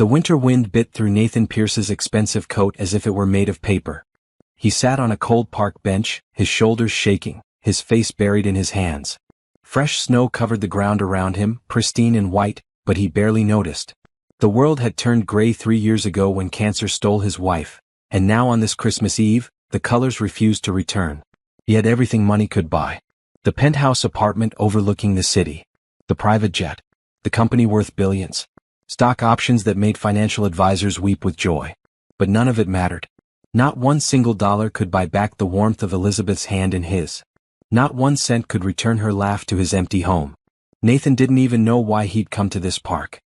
The winter wind bit through Nathan Pierce's expensive coat as if it were made of paper. He sat on a cold park bench, his shoulders shaking, his face buried in his hands. Fresh snow covered the ground around him, pristine and white, but he barely noticed. The world had turned gray 3 years ago when cancer stole his wife, and now on this Christmas Eve, the colors refused to return. He had everything money could buy. The penthouse apartment overlooking the city. The private jet. The company worth billions. Stock options that made financial advisors weep with joy. But none of it mattered. Not one single dollar could buy back the warmth of Elizabeth's hand in his. Not 1 cent could return her laugh to his empty home. Nathan didn't even know why he'd come to this park.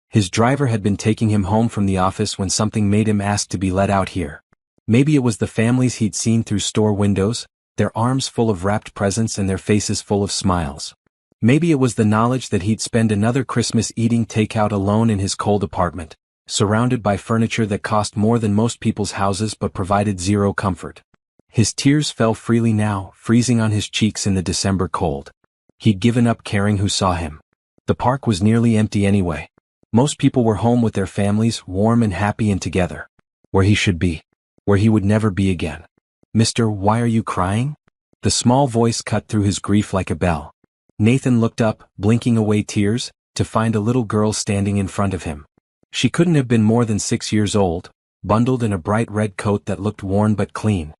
His driver had been taking him home from the office when something made him ask to be let out here. Maybe it was the families he'd seen through store windows, their arms full of wrapped presents and their faces full of smiles. Maybe it was the knowledge that he'd spend another Christmas eating takeout alone in his cold apartment, surrounded by furniture that cost more than most people's houses but provided zero comfort. His tears fell freely now, freezing on his cheeks in the December cold. He'd given up caring who saw him. The park was nearly empty anyway. Most people were home with their families, warm and happy and together. Where he should be. Where he would never be again. "Mister, why are you crying?" The small voice cut through his grief like a bell. Nathan looked up, blinking away tears, to find a little girl standing in front of him. She couldn't have been more than 6 years old, bundled in a bright red coat that looked worn but clean.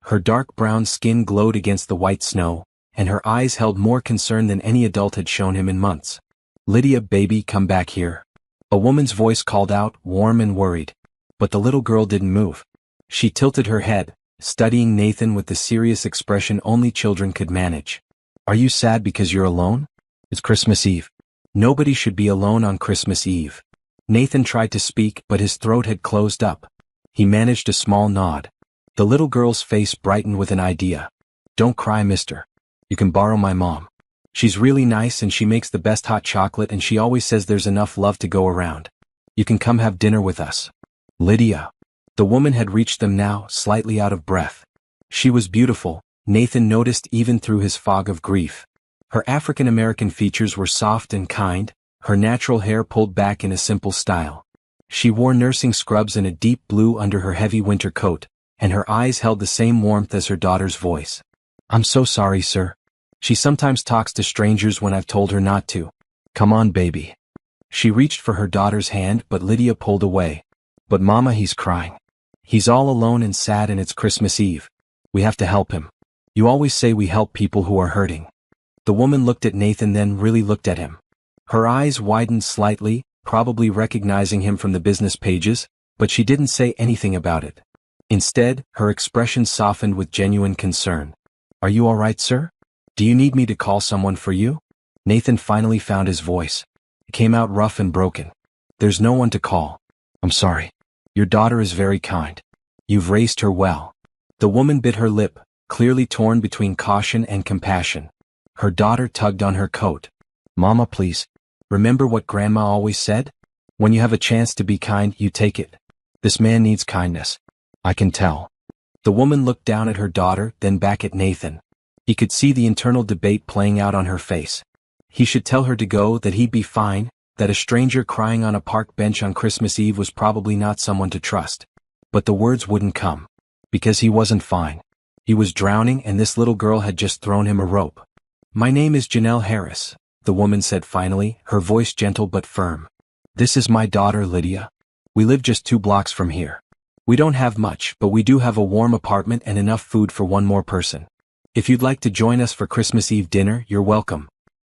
Her dark brown skin glowed against the white snow, and her eyes held more concern than any adult had shown him in months. "Lydia, baby, come back here." A woman's voice called out, warm and worried. But the little girl didn't move. She tilted her head, studying Nathan with the serious expression only children could manage. "Are you sad because you're alone? It's Christmas Eve. Nobody should be alone on Christmas Eve." Nathan tried to speak, but his throat had closed up. He managed a small nod. The little girl's face brightened with an idea. "Don't cry, mister. You can borrow my mom. She's really nice and she makes the best hot chocolate and she always says there's enough love to go around. You can come have dinner with us." Lydia. The woman had reached them now, slightly out of breath. She was beautiful, Nathan noticed even through his fog of grief. Her African-American features were soft and kind, her natural hair pulled back in a simple style. She wore nursing scrubs and a deep blue under her heavy winter coat, and her eyes held the same warmth as her daughter's voice. "I'm so sorry, sir. She sometimes talks to strangers when I've told her not to. Come on, baby." She reached for her daughter's hand but Lydia pulled away. "But Mama, he's crying. He's all alone and sad and it's Christmas Eve. We have to help him. You always say we help people who are hurting." The woman looked at Nathan then really looked at him. Her eyes widened slightly, probably recognizing him from the business pages, but she didn't say anything about it. Instead, her expression softened with genuine concern. "Are you all right, sir? Do you need me to call someone for you?" Nathan finally found his voice. It came out rough and broken. "There's no one to call. I'm sorry. Your daughter is very kind. You've raised her well." The woman bit her lip, clearly torn between caution and compassion. Her daughter tugged on her coat. "Mama, please. Remember what Grandma always said? When you have a chance to be kind, you take it. This man needs kindness. I can tell." The woman looked down at her daughter, then back at Nathan. He could see the internal debate playing out on her face. He should tell her to go, that he'd be fine, that a stranger crying on a park bench on Christmas Eve was probably not someone to trust. But the words wouldn't come. Because he wasn't fine. He was drowning and this little girl had just thrown him a rope. "My name is Janelle Harris," the woman said finally, her voice gentle but firm. "This is my daughter Lydia. We live just 2 blocks from here. We don't have much, but we do have a warm apartment and enough food for one more person. If you'd like to join us for Christmas Eve dinner, you're welcome."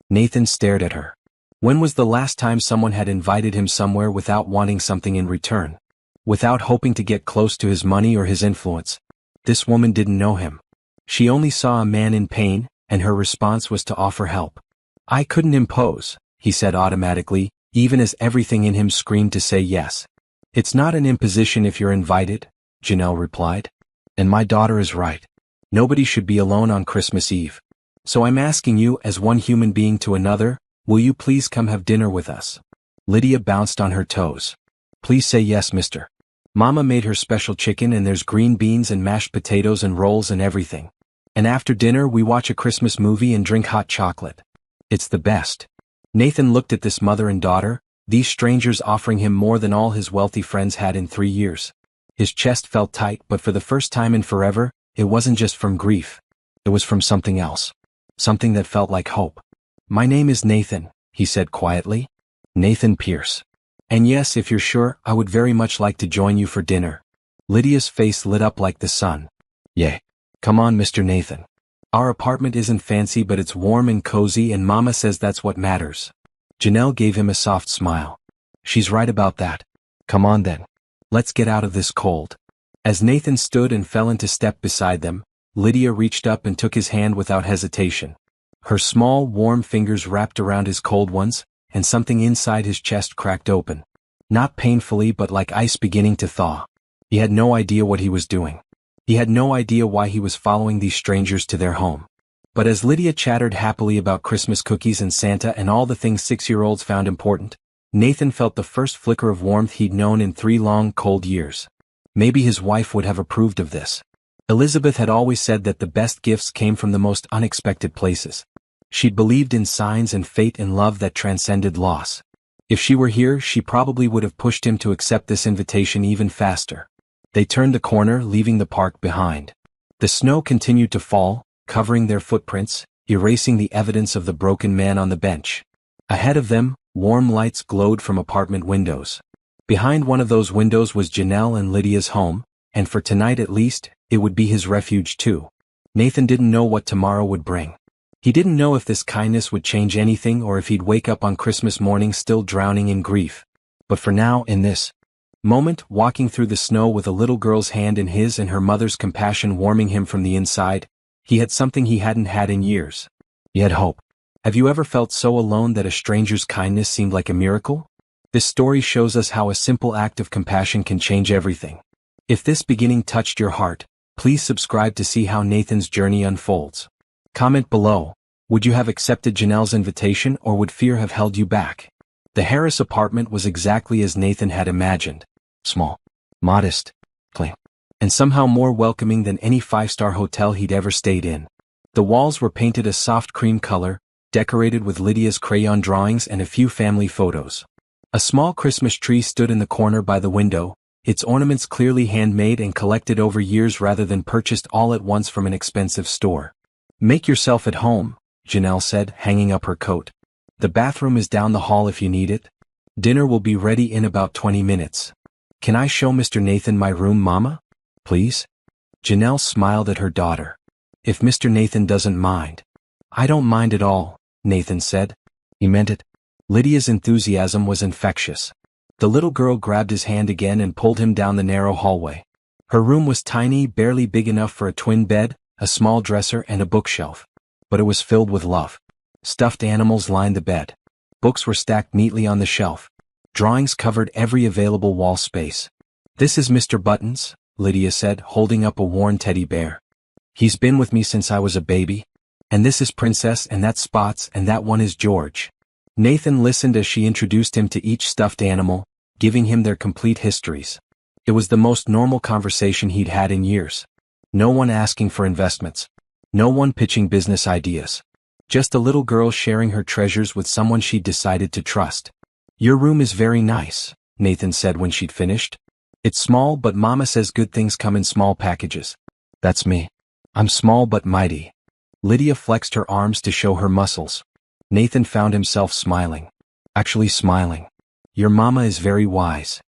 Nathan stared at her. When was the last time someone had invited him somewhere without wanting something in return? Without hoping to get close to his money or his influence? This woman didn't know him. She only saw a man in pain, and her response was to offer help. "I couldn't impose," he said automatically, even as everything in him screamed to say yes. "It's not an imposition if you're invited," Janelle replied. "And my daughter is right. Nobody should be alone on Christmas Eve. So I'm asking you as one human being to another, will you please come have dinner with us?" Lydia bounced on her toes. "Please say yes, mister. Mama made her special chicken and there's green beans and mashed potatoes and rolls and everything. And after dinner we watch a Christmas movie and drink hot chocolate. It's the best." Nathan looked at this mother and daughter, These strangers offering him more than all his wealthy friends had in 3 years. His chest felt tight, but for the first time in forever, it wasn't just from grief. It was from something else. Something that felt like hope. "My name is Nathan," he said quietly. "Nathan Pierce. And yes, if you're sure, I would very much like to join you for dinner." Lydia's face lit up like the sun. "Yeah. Come on, Mr. Nathan. Our apartment isn't fancy, but it's warm and cozy, and Mama says that's what matters." Janelle gave him a soft smile. "She's right about that. Come on then. Let's get out of this cold." As Nathan stood and fell into step beside them, Lydia reached up and took his hand without hesitation. Her small, warm fingers wrapped around his cold ones, and something inside his chest cracked open. Not painfully, but like ice beginning to thaw. He had no idea what he was doing. He had no idea why he was following these strangers to their home. But as Lydia chattered happily about Christmas cookies and Santa and all the things 6-year-olds found important, Nathan felt the first flicker of warmth he'd known in 3 long, cold years. Maybe his wife would have approved of this. Elizabeth had always said that the best gifts came from the most unexpected places. She'd believed in signs and fate and love that transcended loss. If she were here, she probably would have pushed him to accept this invitation even faster. They turned the corner, leaving the park behind. The snow continued to fall, covering their footprints, erasing the evidence of the broken man on the bench. Ahead of them, warm lights glowed from apartment windows. Behind one of those windows was Janelle and Lydia's home, and for tonight at least, it would be his refuge too. Nathan didn't know what tomorrow would bring. He didn't know if this kindness would change anything or if he'd wake up on Christmas morning still drowning in grief. But for now, in this moment, walking through the snow with a little girl's hand in his and her mother's compassion warming him from the inside, he had something he hadn't had in years. He had hope. Have you ever felt so alone that a stranger's kindness seemed like a miracle? This story shows us how a simple act of compassion can change everything. If this beginning touched your heart, please subscribe to see how Nathan's journey unfolds. Comment below, would you have accepted Janelle's invitation or would fear have held you back? The Harris apartment was exactly as Nathan had imagined. Small, modest, clean, and somehow more welcoming than any 5-star hotel he'd ever stayed in. The walls were painted a soft cream color, decorated with Lydia's crayon drawings and a few family photos. A small Christmas tree stood in the corner by the window, its ornaments clearly handmade and collected over years rather than purchased all at once from an expensive store. "Make yourself at home," Janelle said, hanging up her coat. "The bathroom is down the hall if you need it. Dinner will be ready in about 20 minutes. Can I show Mr. Nathan my room, Mama? Please?" Janelle smiled at her daughter. "If Mr. Nathan doesn't mind." "I don't mind at all," Nathan said. He meant it. Lydia's enthusiasm was infectious. The little girl grabbed his hand again and pulled him down the narrow hallway. Her room was tiny, barely big enough for a twin bed, a small dresser and a bookshelf. But it was filled with love. Stuffed animals lined the bed. Books were stacked neatly on the shelf. Drawings covered every available wall space. "This is Mr. Buttons," Lydia said, holding up a worn teddy bear. "He's been with me since I was a baby. And this is Princess, and that's Spots, and that one is George." Nathan listened as she introduced him to each stuffed animal, giving him their complete histories. It was the most normal conversation he'd had in years. No one asking for investments. No one pitching business ideas. Just a little girl sharing her treasures with someone she'd decided to trust. "Your room is very nice," Nathan said when she'd finished. "It's small, but Mama says good things come in small packages." "That's me. I'm small but mighty." Lydia flexed her arms to show her muscles. Nathan found himself smiling. Actually smiling. "Your mama is very wise."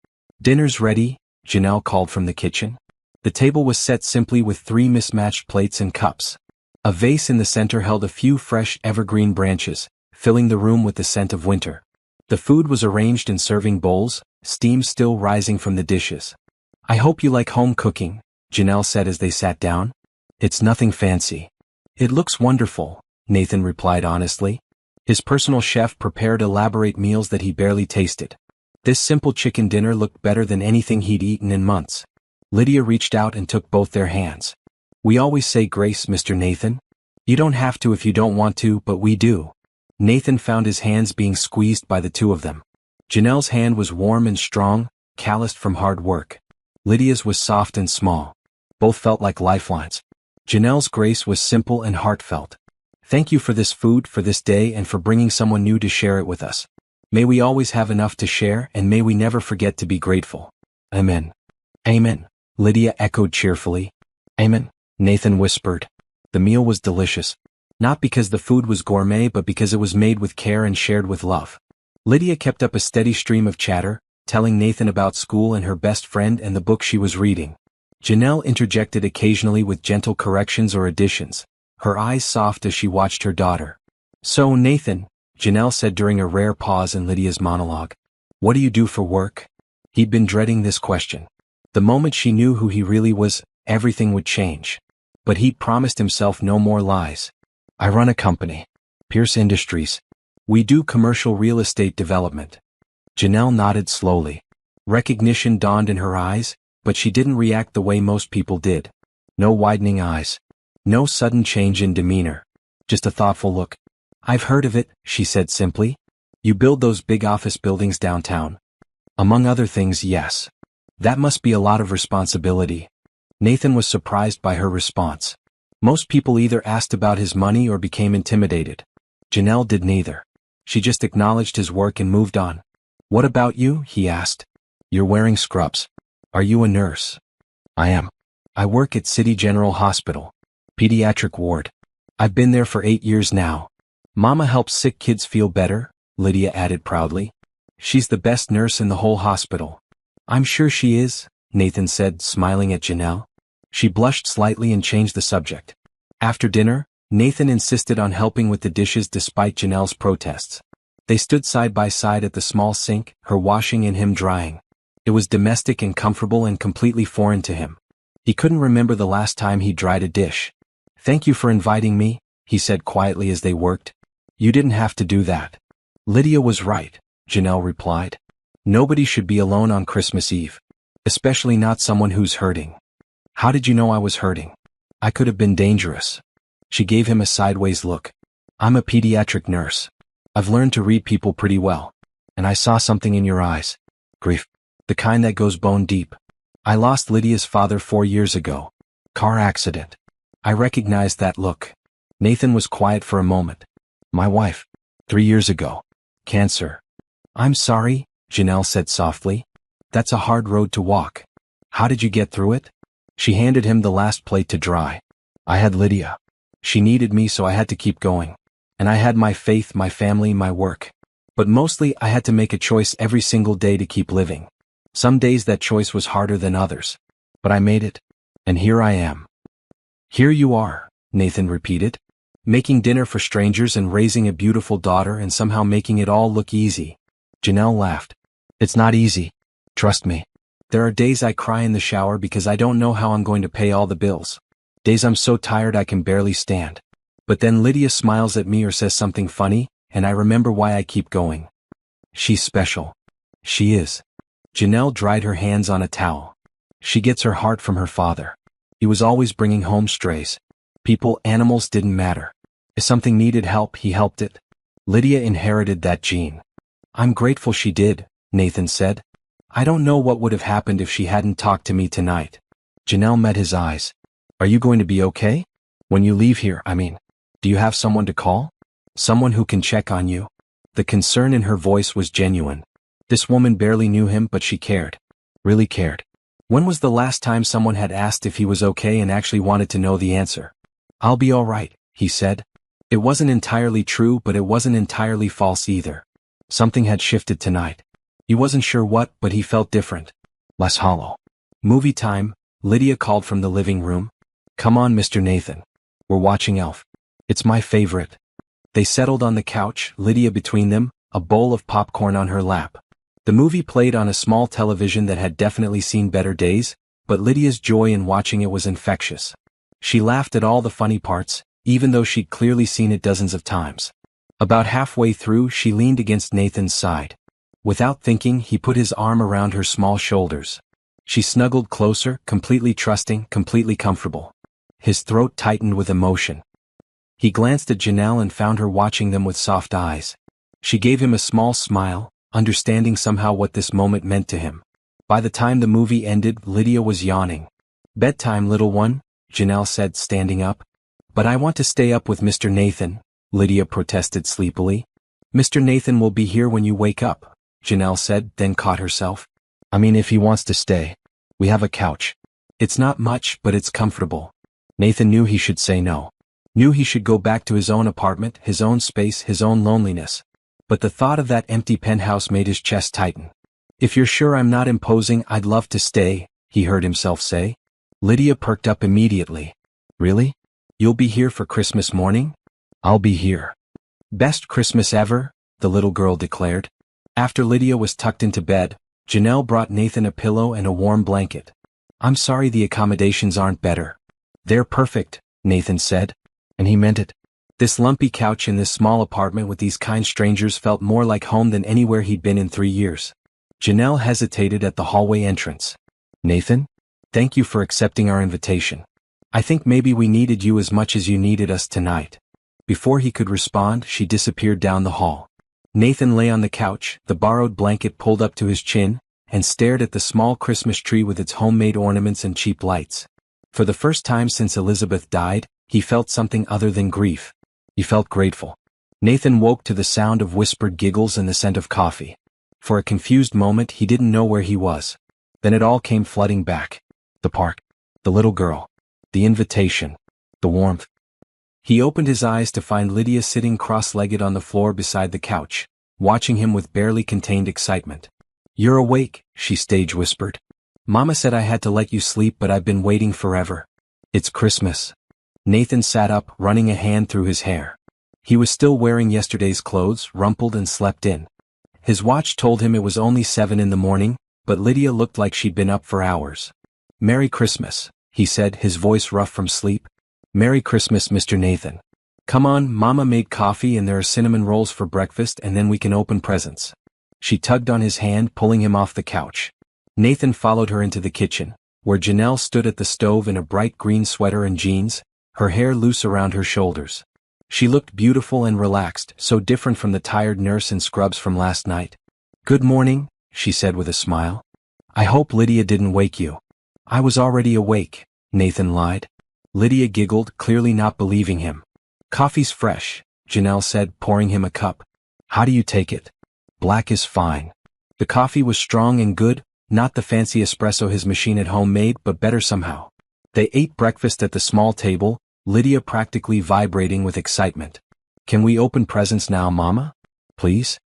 "Dinner's ready," Janelle called from the kitchen. The table was set simply with 3 mismatched plates and cups. A vase in the center held a few fresh evergreen branches, filling the room with the scent of winter. The food was arranged in serving bowls, steam still rising from the dishes. "I hope you like home cooking," Janelle said as they sat down. "It's nothing fancy." "It looks wonderful," Nathan replied honestly. His personal chef prepared elaborate meals that he barely tasted. This simple chicken dinner looked better than anything he'd eaten in months. Lydia reached out and took both their hands. "We always say grace, Mr. Nathan. You don't have to if you don't want to, but we do." Nathan found his hands being squeezed by the two of them. Janelle's hand was warm and strong, calloused from hard work. Lydia's was soft and small. Both felt like lifelines. Janelle's grace was simple and heartfelt. "Thank you for this food, for this day, and for bringing someone new to share it with us." May we always have enough to share, and may we never forget to be grateful. Amen. Amen, Lydia echoed cheerfully. Amen, Nathan whispered. The meal was delicious. Not because the food was gourmet, but because it was made with care and shared with love. Lydia kept up a steady stream of chatter, telling Nathan about school and her best friend and the book she was reading. Janelle interjected occasionally with gentle corrections or additions, her eyes soft as she watched her daughter. So, Nathan, Janelle said during a rare pause in Lydia's monologue, what do you do for work? He'd been dreading this question. The moment she knew who he really was, everything would change. But he'd promised himself no more lies. I run a company. Pierce Industries. We do commercial real estate development. Janelle nodded slowly. Recognition dawned in her eyes, but she didn't react the way most people did. No widening eyes. No sudden change in demeanor. Just a thoughtful look. I've heard of it, she said simply. You build those big office buildings downtown. Among other things, yes. That must be a lot of responsibility. Nathan was surprised by her response. Most people either asked about his money or became intimidated. Janelle did neither. She just acknowledged his work and moved on. What about you? He asked. You're wearing scrubs. Are you a nurse? I am. I work at City General Hospital. Pediatric ward. I've been there for 8 years now. Mama helps sick kids feel better, Lydia added proudly. She's the best nurse in the whole hospital. I'm sure she is, Nathan said, smiling at Janelle. She blushed slightly and changed the subject. After dinner, Nathan insisted on helping with the dishes despite Janelle's protests. They stood side by side at the small sink, her washing and him drying. It was domestic and comfortable and completely foreign to him. He couldn't remember the last time he dried a dish. Thank you for inviting me, he said quietly as they worked. You didn't have to do that. Lydia was right, Janelle replied. Nobody should be alone on Christmas Eve. Especially not someone who's hurting. How did you know I was hurting? I could have been dangerous. She gave him a sideways look. I'm a pediatric nurse. I've learned to read people pretty well. And I saw something in your eyes. Grief. The kind that goes bone deep. I lost Lydia's father 4 years ago. Car accident. I recognized that look. Nathan was quiet for a moment. My wife. 3 years ago. Cancer. I'm sorry, Janelle said softly. That's a hard road to walk. How did you get through it? She handed him the last plate to dry. I had Lydia. She needed me, so I had to keep going. And I had my faith, my family, my work. But mostly I had to make a choice every single day to keep living. Some days that choice was harder than others. But I made it. And here I am. Here you are, Nathan repeated. Making dinner for strangers and raising a beautiful daughter and somehow making it all look easy. Janelle laughed. It's not easy. Trust me. There are days I cry in the shower because I don't know how I'm going to pay all the bills. Days I'm so tired I can barely stand. But then Lydia smiles at me or says something funny, and I remember why I keep going. She's special. She is. Janelle dried her hands on a towel. She gets her heart from her father. He was always bringing home strays. People, animals didn't matter. If something needed help, he helped it. Lydia inherited that gene. I'm grateful she did, Nathan said. I don't know what would have happened if she hadn't talked to me tonight. Janelle met his eyes. Are you going to be okay? When you leave here, I mean. Do you have someone to call? Someone who can check on you? The concern in her voice was genuine. This woman barely knew him, but she cared. Really cared. When was the last time someone had asked if he was okay and actually wanted to know the answer? I'll be all right, he said. It wasn't entirely true, but it wasn't entirely false either. Something had shifted tonight. He wasn't sure what, but he felt different. Less hollow. Movie time, Lydia called from the living room. Come on, Mr. Nathan. We're watching Elf. It's my favorite. They settled on the couch, Lydia between them, a bowl of popcorn on her lap. The movie played on a small television that had definitely seen better days, but Lydia's joy in watching it was infectious. She laughed at all the funny parts, even though she'd clearly seen it dozens of times. About halfway through, she leaned against Nathan's side. Without thinking, he put his arm around her small shoulders. She snuggled closer, completely trusting, completely comfortable. His throat tightened with emotion. He glanced at Janelle and found her watching them with soft eyes. She gave him a small smile, understanding somehow what this moment meant to him. By the time the movie ended, Lydia was yawning. Bedtime, little one, Janelle said, standing up. But I want to stay up with Mr. Nathan, Lydia protested sleepily. Mr. Nathan will be here when you wake up, Janelle said, then caught herself. I mean, if he wants to stay. We have a couch. It's not much, but it's comfortable. Nathan knew he should say no. Knew he should go back to his own apartment, his own space, his own loneliness. But the thought of that empty penthouse made his chest tighten. If you're sure I'm not imposing, I'd love to stay, he heard himself say. Lydia perked up immediately. Really? You'll be here for Christmas morning? I'll be here. Best Christmas ever, the little girl declared. After Lydia was tucked into bed, Janelle brought Nathan a pillow and a warm blanket. I'm sorry the accommodations aren't better. They're perfect, Nathan said. And he meant it. This lumpy couch in this small apartment with these kind strangers felt more like home than anywhere he'd been in 3 years. Janelle hesitated at the hallway entrance. Nathan? Thank you for accepting our invitation. I think maybe we needed you as much as you needed us tonight. Before he could respond, she disappeared down the hall. Nathan lay on the couch, the borrowed blanket pulled up to his chin, and stared at the small Christmas tree with its homemade ornaments and cheap lights. For the first time since Elizabeth died, he felt something other than grief. He felt grateful. Nathan woke to the sound of whispered giggles and the scent of coffee. For a confused moment he didn't know where he was. Then it all came flooding back. The park. The little girl. The invitation. The warmth. He opened his eyes to find Lydia sitting cross-legged on the floor beside the couch, watching him with barely contained excitement. You're awake, she stage whispered. Mama said I had to let you sleep, but I've been waiting forever. It's Christmas. Nathan sat up, running a hand through his hair. He was still wearing yesterday's clothes, rumpled and slept in. His watch told him it was only 7 in the morning, but Lydia looked like she'd been up for hours. Merry Christmas, he said, his voice rough from sleep. Merry Christmas, Mr. Nathan. Come on, Mama made coffee and there are cinnamon rolls for breakfast and then we can open presents. She tugged on his hand, pulling him off the couch. Nathan followed her into the kitchen, where Janelle stood at the stove in a bright green sweater and jeans, her hair loose around her shoulders. She looked beautiful and relaxed, so different from the tired nurse in scrubs from last night. Good morning, she said with a smile. I hope Lydia didn't wake you. I was already awake, Nathan lied. Lydia giggled, clearly not believing him. Coffee's fresh, Janelle said, pouring him a cup. How do you take it? Black is fine. The coffee was strong and good, not the fancy espresso his machine at home made, but better somehow. They ate breakfast at the small table, Lydia practically vibrating with excitement. Can we open presents now, Mama? Please?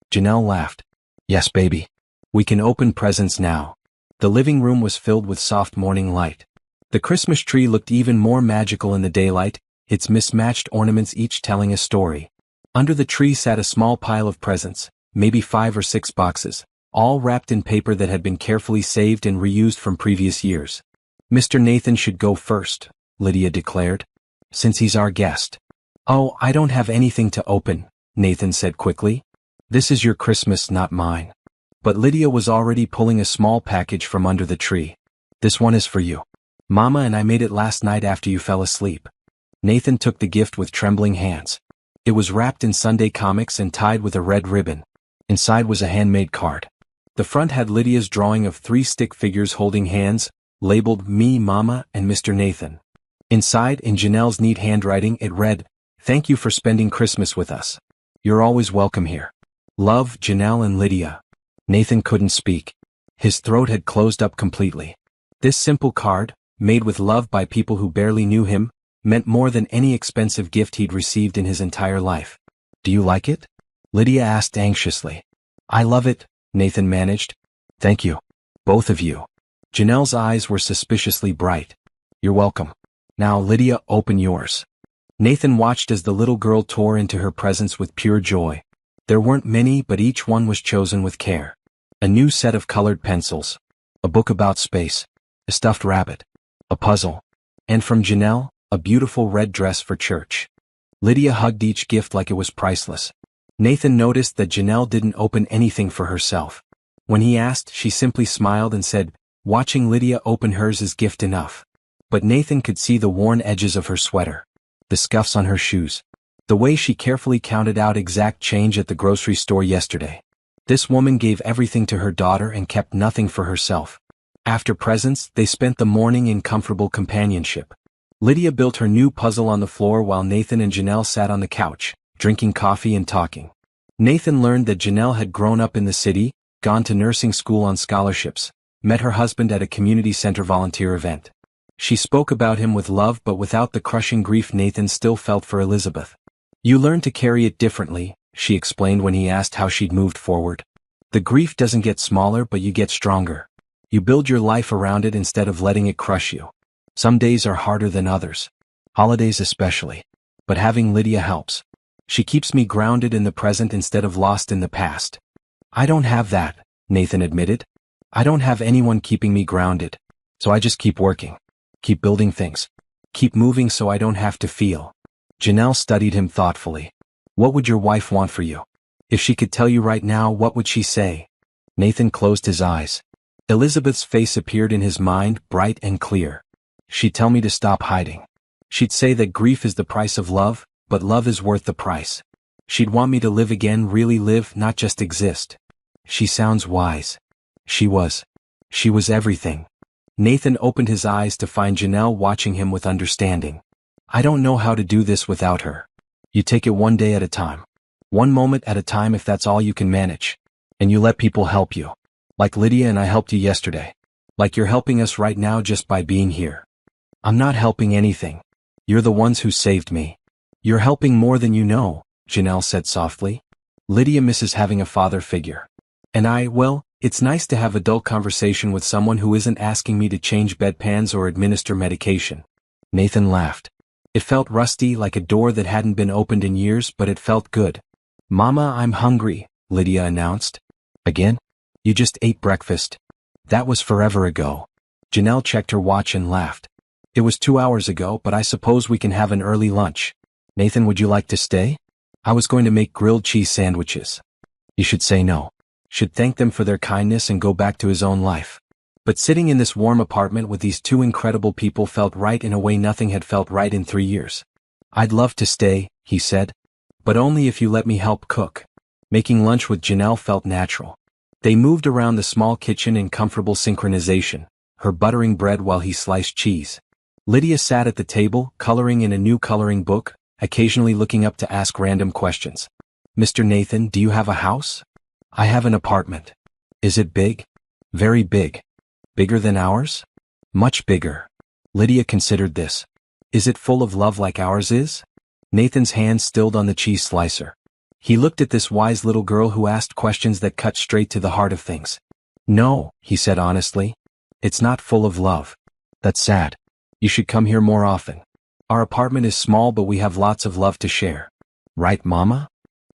Janelle laughed. Yes, baby. We can open presents now. The living room was filled with soft morning light. The Christmas tree looked even more magical in the daylight, its mismatched ornaments each telling a story. Under the tree sat a small pile of presents, maybe 5 or 6 boxes, all wrapped in paper that had been carefully saved and reused from previous years. Mr. Nathan should go first, Lydia declared, since he's our guest. Oh, I don't have anything to open, Nathan said quickly. This is your Christmas, not mine. But Lydia was already pulling a small package from under the tree. This one is for you. Mama and I made it last night after you fell asleep. Nathan took the gift with trembling hands. It was wrapped in Sunday comics and tied with a red ribbon. Inside was a handmade card. The front had Lydia's drawing of 3 stick figures holding hands, labeled Me, Mama, and Mr. Nathan. Inside, in Janelle's neat handwriting, it read, Thank you for spending Christmas with us. You're always welcome here. Love, Janelle and Lydia. Nathan couldn't speak. His throat had closed up completely. This simple card, made with love by people who barely knew him, meant more than any expensive gift he'd received in his entire life. Do you like it? Lydia asked anxiously. I love it, Nathan managed. Thank you. Both of you. Janelle's eyes were suspiciously bright. You're welcome. Now, Lydia, open yours. Nathan watched as the little girl tore into her presents with pure joy. There weren't many, but each one was chosen with care. A new set of colored pencils. A book about space. A stuffed rabbit. A puzzle. And from Janelle, a beautiful red dress for church. Lydia hugged each gift like it was priceless. Nathan noticed that Janelle didn't open anything for herself. When he asked, she simply smiled and said, watching Lydia open hers is gift enough. But Nathan could see the worn edges of her sweater. The scuffs on her shoes. The way she carefully counted out exact change at the grocery store yesterday. This woman gave everything to her daughter and kept nothing for herself. After presents, they spent the morning in comfortable companionship. Lydia built her new puzzle on the floor while Nathan and Janelle sat on the couch, drinking coffee and talking. Nathan learned that Janelle had grown up in the city, gone to nursing school on scholarships, met her husband at a community center volunteer event. She spoke about him with love but without the crushing grief Nathan still felt for Elizabeth. You learn to carry it differently, she explained when he asked how she'd moved forward. The grief doesn't get smaller but you get stronger. You build your life around it instead of letting it crush you. Some days are harder than others. Holidays especially. But having Lydia helps. She keeps me grounded in the present instead of lost in the past. I don't have that, Nathan admitted. I don't have anyone keeping me grounded. So I just keep working. Keep building things. Keep moving so I don't have to feel. Janelle studied him thoughtfully. What would your wife want for you? If she could tell you right now, what would she say? Nathan closed his eyes. Elizabeth's face appeared in his mind, bright and clear. She'd tell me to stop hiding. She'd say that grief is the price of love, but love is worth the price. She'd want me to live again, really live, not just exist. She sounds wise. She was. She was everything. Nathan opened his eyes to find Janelle watching him with understanding. I don't know how to do this without her. You take it one day at a time. One moment at a time if that's all you can manage. And you let people help you. Like Lydia and I helped you yesterday. Like you're helping us right now just by being here. I'm not helping anything. You're the ones who saved me. You're helping more than you know, Janelle said softly. Lydia misses having a father figure. And well, it's nice to have adult conversation with someone who isn't asking me to change bedpans or administer medication. Nathan laughed. It felt rusty, like a door that hadn't been opened in years, but it felt good. Mama, I'm hungry, Lydia announced. Again? You just ate breakfast. That was forever ago. Janelle checked her watch and laughed. It was 2 hours ago, but I suppose we can have an early lunch. Nathan, would you like to stay? I was going to make grilled cheese sandwiches. You should say no. Should thank them for their kindness and go back to his own life. But sitting in this warm apartment with these two incredible people felt right in a way nothing had felt right in 3 years. I'd love to stay, he said. But only if you let me help cook. Making lunch with Janelle felt natural. They moved around the small kitchen in comfortable synchronization, her buttering bread while he sliced cheese. Lydia sat at the table, coloring in a new coloring book, occasionally looking up to ask random questions. Mr. Nathan, do you have a house? I have an apartment. Is it big? Very big. Bigger than ours? Much bigger. Lydia considered this. Is it full of love like ours is? Nathan's hand stilled on the cheese slicer. He looked at this wise little girl who asked questions that cut straight to the heart of things. No, he said honestly. It's not full of love. That's sad. You should come here more often. Our apartment is small but we have lots of love to share. Right, Mama?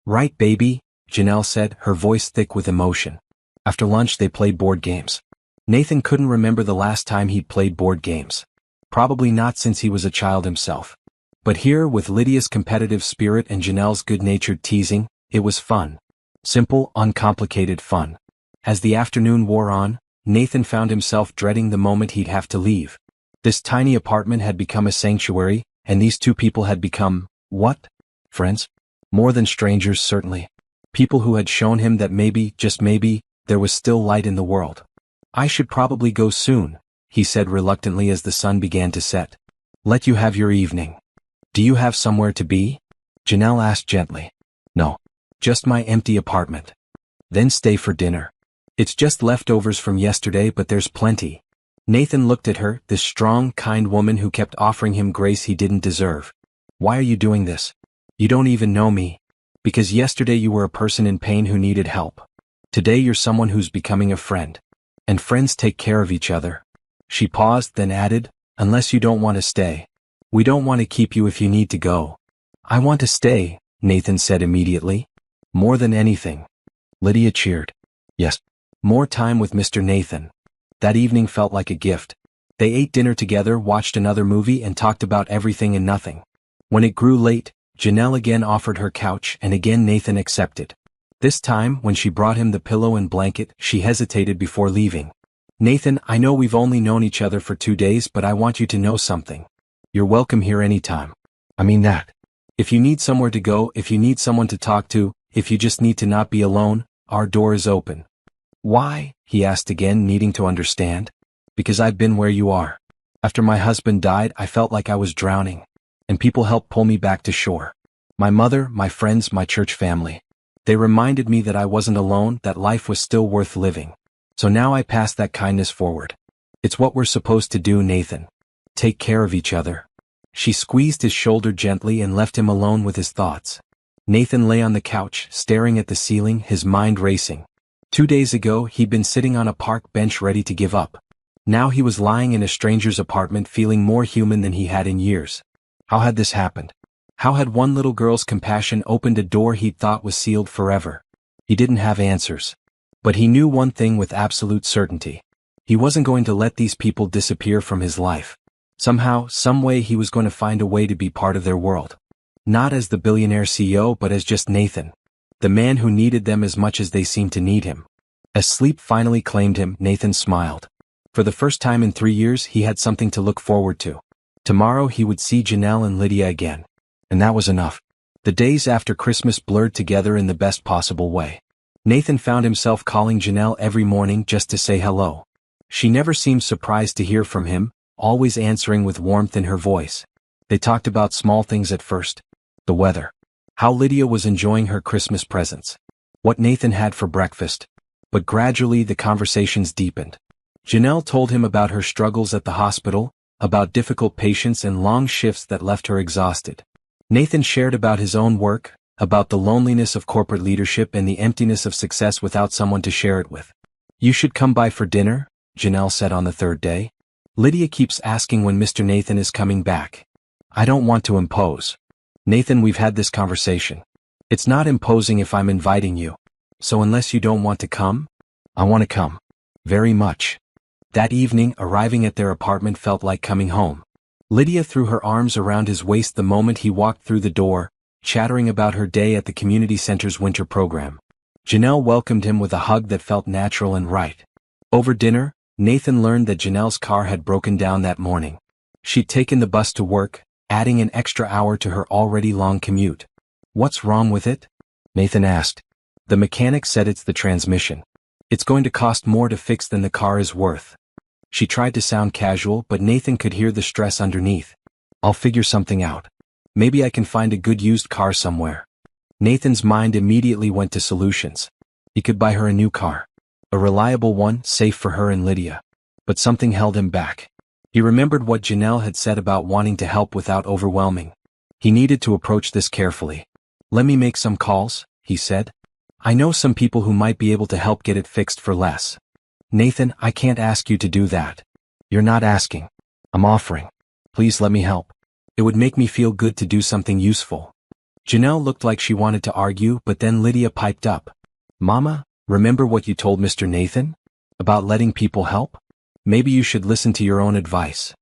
Right, baby, Janelle said, her voice thick with emotion. After lunch they played board games. Nathan couldn't remember the last time he'd played board games. Probably not since he was a child himself. But here, with Lydia's competitive spirit and Janelle's good-natured teasing, it was fun. Simple, uncomplicated fun. As the afternoon wore on, Nathan found himself dreading the moment he'd have to leave. This tiny apartment had become a sanctuary, and these two people had become, what? Friends? More than strangers, certainly. People who had shown him that maybe, just maybe, there was still light in the world. I should probably go soon, he said reluctantly as the sun began to set. Let you have your evening. Do you have somewhere to be? Janelle asked gently. No. Just my empty apartment. Then stay for dinner. It's just leftovers from yesterday but there's plenty. Nathan looked at her, this strong, kind woman who kept offering him grace he didn't deserve. Why are you doing this? You don't even know me. Because yesterday you were a person in pain who needed help. Today you're someone who's becoming a friend. And friends take care of each other. She paused, then added, unless you don't want to stay. We don't want to keep you if you need to go. I want to stay, Nathan said immediately. More than anything. Lydia cheered. Yes. More time with Mr. Nathan. That evening felt like a gift. They ate dinner together, watched another movie and talked about everything and nothing. When it grew late, Janelle again offered her couch and again Nathan accepted. This time, when she brought him the pillow and blanket, she hesitated before leaving. Nathan, I know we've only known each other for 2 days but I want you to know something. You're welcome here anytime. I mean that. If you need somewhere to go, if you need someone to talk to, if you just need to not be alone, our door is open. Why? He asked again, needing to understand. Because I've been where you are. After my husband died, I felt like I was drowning. And people helped pull me back to shore. My mother, my friends, my church family. They reminded me that I wasn't alone, that life was still worth living. So now I pass that kindness forward. It's what we're supposed to do, Nathan. Take care of each other. She squeezed his shoulder gently and left him alone with his thoughts. Nathan lay on the couch, staring at the ceiling, his mind racing. 2 days ago, he'd been sitting on a park bench ready to give up. Now he was lying in a stranger's apartment feeling more human than he had in years. How had this happened? How had one little girl's compassion opened a door he'd thought was sealed forever? He didn't have answers. But he knew one thing with absolute certainty. He wasn't going to let these people disappear from his life. Somehow, some way he was going to find a way to be part of their world. Not as the billionaire CEO but as just Nathan. The man who needed them as much as they seemed to need him. As sleep finally claimed him, Nathan smiled. For the first time in 3 years he had something to look forward to. Tomorrow he would see Janelle and Lydia again. And that was enough. The days after Christmas blurred together in the best possible way. Nathan found himself calling Janelle every morning just to say hello. She never seemed surprised to hear from him, always answering with warmth in her voice. They talked about small things at first. The weather. How Lydia was enjoying her Christmas presents. What Nathan had for breakfast. But gradually the conversations deepened. Janelle told him about her struggles at the hospital, about difficult patients and long shifts that left her exhausted. Nathan shared about his own work, about the loneliness of corporate leadership and the emptiness of success without someone to share it with. You should come by for dinner, Janelle said on the third day. Lydia keeps asking when Mr. Nathan is coming back. I don't want to impose. Nathan, we've had this conversation. It's not imposing if I'm inviting you. So unless you don't want to come, I want to come. Very much. That evening, arriving at their apartment felt like coming home. Lydia threw her arms around his waist the moment he walked through the door, chattering about her day at the community center's winter program. Janelle welcomed him with a hug that felt natural and right. Over dinner, Nathan learned that Janelle's car had broken down that morning. She'd taken the bus to work, adding an extra hour to her already long commute. What's wrong with it? Nathan asked. The mechanic said it's the transmission. It's going to cost more to fix than the car is worth. She tried to sound casual, but Nathan could hear the stress underneath. I'll figure something out. Maybe I can find a good used car somewhere. Nathan's mind immediately went to solutions. He could buy her a new car. A reliable one, safe for her and Lydia. But something held him back. He remembered what Janelle had said about wanting to help without overwhelming. He needed to approach this carefully. Let me make some calls, he said. I know some people who might be able to help get it fixed for less. Nathan, I can't ask you to do that. You're not asking. I'm offering. Please let me help. It would make me feel good to do something useful. Janelle looked like she wanted to argue, but then Lydia piped up. Mama, remember what you told Mr. Nathan? About letting people help? Maybe you should listen to your own advice.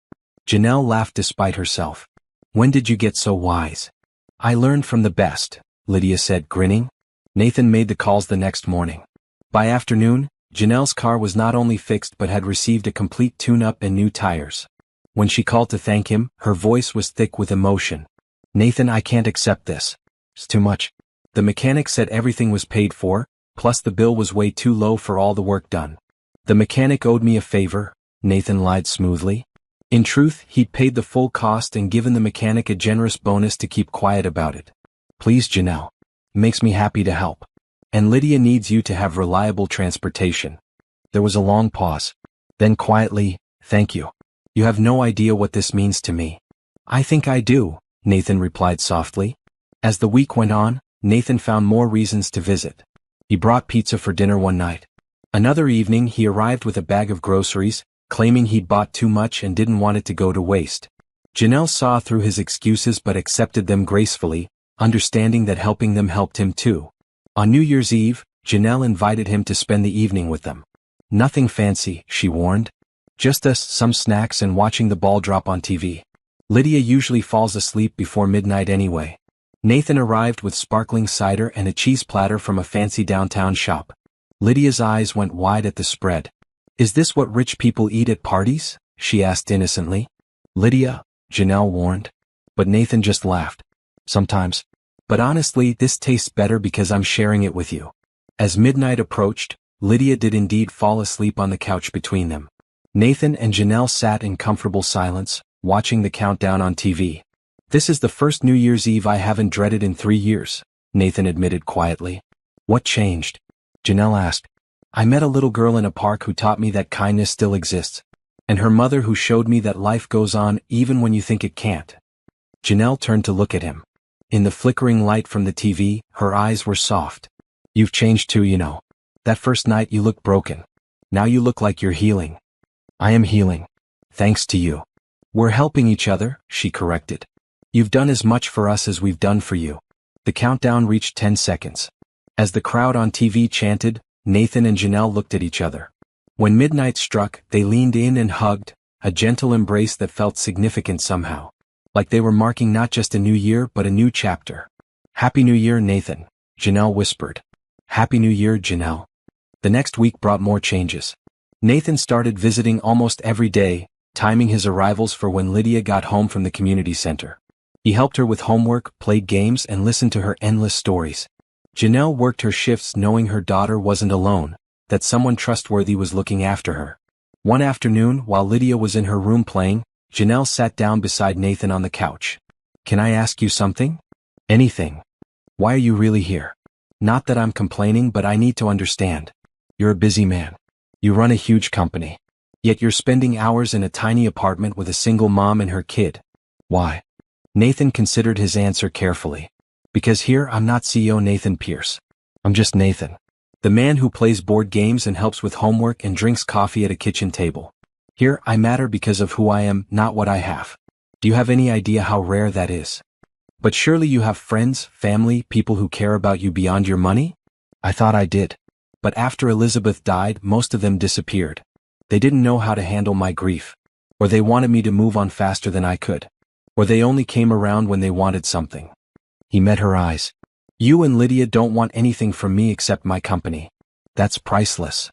Janelle laughed despite herself. When did you get so wise? I learned from the best, Lydia said, grinning. Nathan made the calls the next morning. By afternoon, Janelle's car was not only fixed but had received a complete tune-up and new tires. When she called to thank him, her voice was thick with emotion. Nathan, I can't accept this. It's too much. The mechanic said everything was paid for, plus the bill was way too low for all the work done. The mechanic owed me a favor, Nathan lied smoothly. In truth, he'd paid the full cost and given the mechanic a generous bonus to keep quiet about it. Please, Janelle. Makes me happy to help. And Lydia needs you to have reliable transportation. There was a long pause. Then quietly, thank you. You have no idea what this means to me. I think I do, Nathan replied softly. As the week went on, Nathan found more reasons to visit. He brought pizza for dinner one night. Another evening he arrived with a bag of groceries, claiming he'd bought too much and didn't want it to go to waste. Janelle saw through his excuses but accepted them gracefully, understanding that helping them helped him too. On New Year's Eve, Janelle invited him to spend the evening with them. Nothing fancy, she warned. Just us, some snacks and watching the ball drop on TV. Lydia usually falls asleep before midnight anyway. Nathan arrived with sparkling cider and a cheese platter from a fancy downtown shop. Lydia's eyes went wide at the spread. Is this what rich people eat at parties? She asked innocently. Lydia, Janelle warned. But Nathan just laughed. Sometimes. But honestly, this tastes better because I'm sharing it with you. As midnight approached, Lydia did indeed fall asleep on the couch between them. Nathan and Janelle sat in comfortable silence, watching the countdown on TV. This is the first New Year's Eve I haven't dreaded in 3 years, Nathan admitted quietly. What changed? Janelle asked. I met a little girl in a park who taught me that kindness still exists. And her mother who showed me that life goes on even when you think it can't. Janelle turned to look at him. In the flickering light from the TV, her eyes were soft. You've changed too, you know. That first night you looked broken. Now you look like you're healing. I am healing. Thanks to you. We're helping each other, she corrected. You've done as much for us as we've done for you. The countdown reached 10 seconds. As the crowd on TV chanted, Nathan and Janelle looked at each other. When midnight struck, they leaned in and hugged, a gentle embrace that felt significant somehow. Like they were marking not just a new year but a new chapter. Happy New Year, Nathan, Janelle whispered. Happy New Year, Janelle. The next week brought more changes. Nathan started visiting almost every day, timing his arrivals for when Lydia got home from the community center. He helped her with homework, played games, and listened to her endless stories. Janelle worked her shifts knowing her daughter wasn't alone, that someone trustworthy was looking after her. One afternoon, while Lydia was in her room playing, Janelle sat down beside Nathan on the couch. Can I ask you something? Anything. Why are you really here? Not that I'm complaining, but I need to understand. You're a busy man. You run a huge company. Yet you're spending hours in a tiny apartment with a single mom and her kid. Why? Nathan considered his answer carefully. Because here I'm not CEO Nathan Pierce. I'm just Nathan. The man who plays board games and helps with homework and drinks coffee at a kitchen table. Here I matter because of who I am, not what I have. Do you have any idea how rare that is? But surely you have friends, family, people who care about you beyond your money? I thought I did. But after Elizabeth died, most of them disappeared. They didn't know how to handle my grief. Or they wanted me to move on faster than I could. Or they only came around when they wanted something. He met her eyes. You and Lydia don't want anything from me except my company. That's priceless.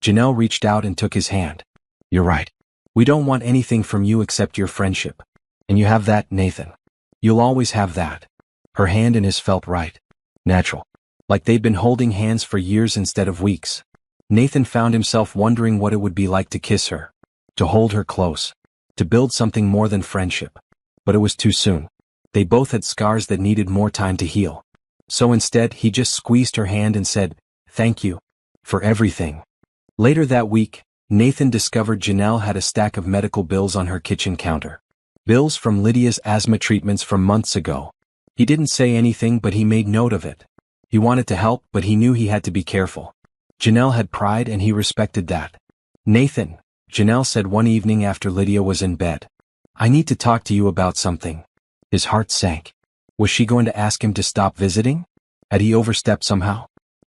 Janelle reached out and took his hand. You're right. We don't want anything from you except your friendship. And you have that, Nathan. You'll always have that. Her hand in his felt right. Natural. Like they'd been holding hands for years instead of weeks. Nathan found himself wondering what it would be like to kiss her. To hold her close. To build something more than friendship. But it was too soon. They both had scars that needed more time to heal. So instead, he just squeezed her hand and said, thank you. For everything. Later that week, Nathan discovered Janelle had a stack of medical bills on her kitchen counter. Bills from Lydia's asthma treatments from months ago. He didn't say anything, but he made note of it. He wanted to help, but he knew he had to be careful. Janelle had pride and he respected that. Nathan, Janelle said one evening after Lydia was in bed. I need to talk to you about something. His heart sank. Was she going to ask him to stop visiting? Had he overstepped somehow?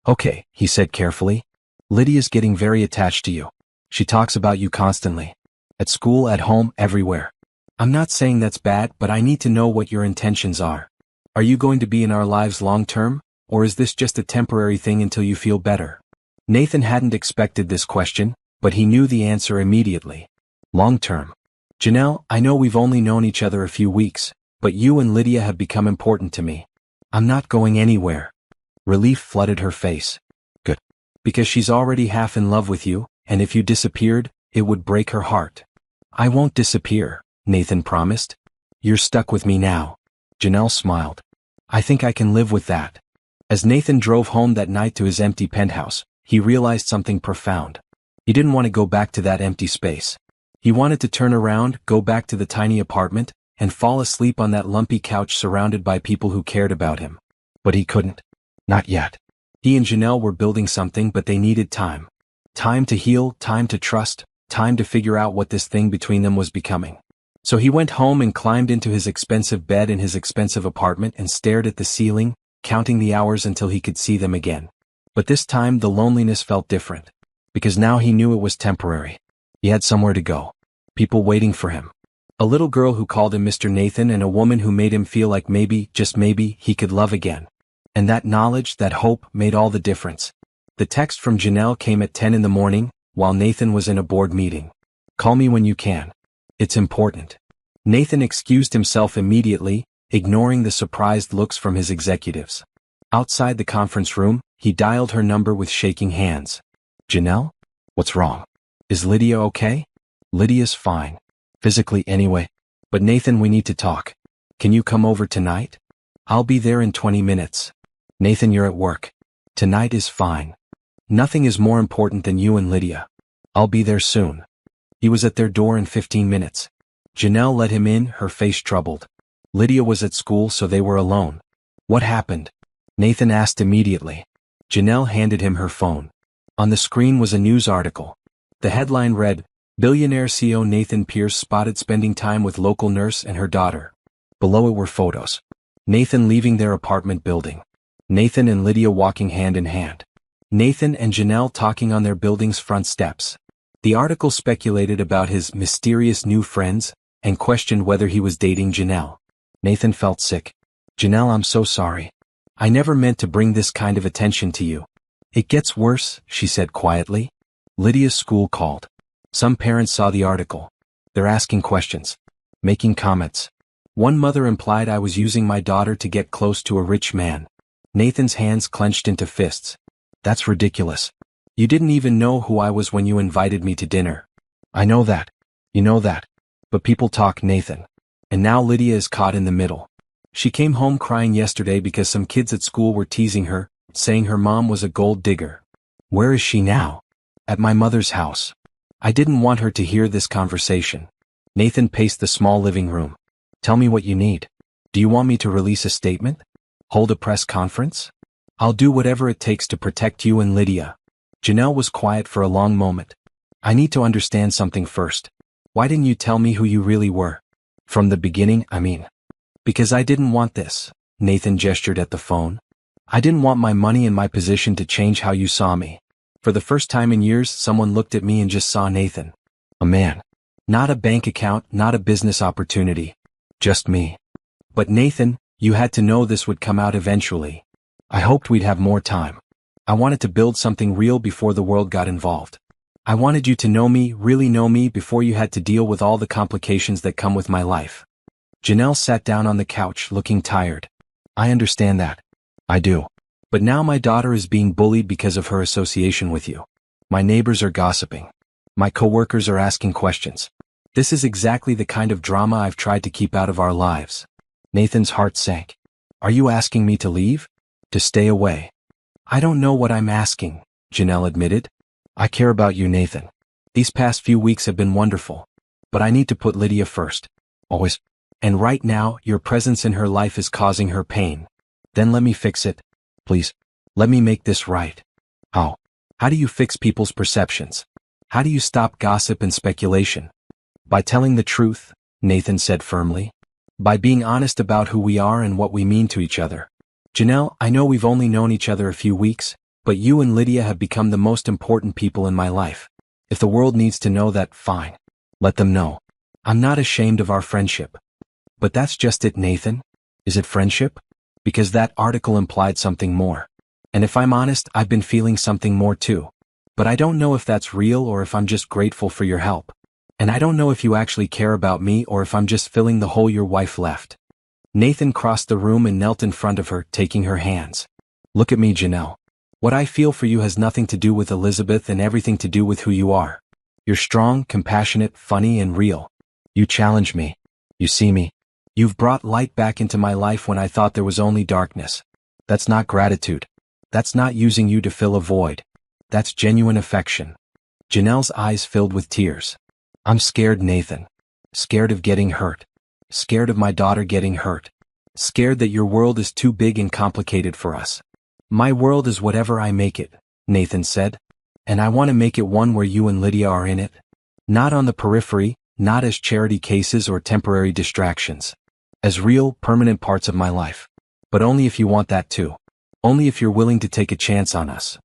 Okay, he said carefully. Lydia's getting very attached to you. She talks about you constantly. At school, at home, everywhere. I'm not saying that's bad, but I need to know what your intentions are. Are you going to be in our lives long term, or is this just a temporary thing until you feel better? Nathan hadn't expected this question, but he knew the answer immediately. Long term. Janelle, I know we've only known each other a few weeks, but you and Lydia have become important to me. I'm not going anywhere. Relief flooded her face. Good. Because she's already half in love with you, and if you disappeared, it would break her heart. I won't disappear, Nathan promised. You're stuck with me now. Janelle smiled. I think I can live with that. As Nathan drove home that night to his empty penthouse, he realized something profound. He didn't want to go back to that empty space. He wanted to turn around, go back to the tiny apartment, and fall asleep on that lumpy couch surrounded by people who cared about him. But he couldn't. Not yet. He and Janelle were building something, but they needed time. Time to heal, time to trust, time to figure out what this thing between them was becoming. So he went home and climbed into his expensive bed in his expensive apartment and stared at the ceiling, counting the hours until he could see them again. But this time the loneliness felt different. Because now he knew it was temporary. He had somewhere to go. People waiting for him. A little girl who called him Mr. Nathan and a woman who made him feel like maybe, just maybe, he could love again. And that knowledge, that hope, made all the difference. The text from Janelle came at 10 in the morning, while Nathan was in a board meeting. Call me when you can. It's important. Nathan excused himself immediately, ignoring the surprised looks from his executives. Outside the conference room, he dialed her number with shaking hands. Janelle? What's wrong? Is Lydia okay? Lydia's fine. Physically anyway. But Nathan, we need to talk. Can you come over tonight? I'll be there in 20 minutes. Nathan, you're at work. Tonight is fine. Nothing is more important than you and Lydia. I'll be there soon. He was at their door in 15 minutes. Janelle let him in, her face troubled. Lydia was at school, so they were alone. What happened? Nathan asked immediately. Janelle handed him her phone. On the screen was a news article. The headline read, Billionaire CEO Nathan Pierce spotted spending time with local nurse and her daughter. Below it were photos. Nathan leaving their apartment building. Nathan and Lydia walking hand in hand. Nathan and Janelle talking on their building's front steps. The article speculated about his mysterious new friends and questioned whether he was dating Janelle. Nathan felt sick. Janelle, I'm so sorry. I never meant to bring this kind of attention to you. It gets worse, she said quietly. Lydia's school called. Some parents saw the article. They're asking questions, making comments. One mother implied I was using my daughter to get close to a rich man. Nathan's hands clenched into fists. That's ridiculous. You didn't even know who I was when you invited me to dinner. I know that. You know that. But people talk, Nathan. And now Lydia is caught in the middle. She came home crying yesterday because some kids at school were teasing her, saying her mom was a gold digger. Where is she now? At my mother's house. I didn't want her to hear this conversation. Nathan paced the small living room. Tell me what you need. Do you want me to release a statement? Hold a press conference? I'll do whatever it takes to protect you and Lydia. Janelle was quiet for a long moment. I need to understand something first. Why didn't you tell me who you really were? From the beginning, I mean. Because I didn't want this. Nathan gestured at the phone. I didn't want my money and my position to change how you saw me. For the first time in years, someone looked at me and just saw Nathan. A man. Not a bank account, not a business opportunity. Just me. But Nathan, you had to know this would come out eventually. I hoped we'd have more time. I wanted to build something real before the world got involved. I wanted you to know me, really know me, before you had to deal with all the complications that come with my life. Janelle sat down on the couch, looking tired. I understand that. I do. But now my daughter is being bullied because of her association with you. My neighbors are gossiping. My coworkers are asking questions. This is exactly the kind of drama I've tried to keep out of our lives. Nathan's heart sank. Are you asking me to leave? To stay away? I don't know what I'm asking, Janelle admitted. I care about you, Nathan. These past few weeks have been wonderful. But I need to put Lydia first. Always. And right now, your presence in her life is causing her pain. Then let me fix it. Please. Let me make this right. How? How do you fix people's perceptions? How do you stop gossip and speculation? By telling the truth, Nathan said firmly. By being honest about who we are and what we mean to each other. Janelle, I know we've only known each other a few weeks, but you and Lydia have become the most important people in my life. If the world needs to know that, fine. Let them know. I'm not ashamed of our friendship. But that's just it, Nathan. Is it friendship? Because that article implied something more. And if I'm honest, I've been feeling something more too. But I don't know if that's real or if I'm just grateful for your help. And I don't know if you actually care about me or if I'm just filling the hole your wife left. Nathan crossed the room and knelt in front of her, taking her hands. Look at me, Janelle. What I feel for you has nothing to do with Elizabeth and everything to do with who you are. You're strong, compassionate, funny, and real. You challenge me. You see me. You've brought light back into my life when I thought there was only darkness. That's not gratitude. That's not using you to fill a void. That's genuine affection. Janelle's eyes filled with tears. I'm scared, Nathan. Scared of getting hurt. Scared of my daughter getting hurt. Scared that your world is too big and complicated for us. My world is whatever I make it, Nathan said. And I want to make it one where you and Lydia are in it. Not on the periphery, not as charity cases or temporary distractions. As real, permanent parts of my life. But only if you want that too. Only if you're willing to take a chance on us.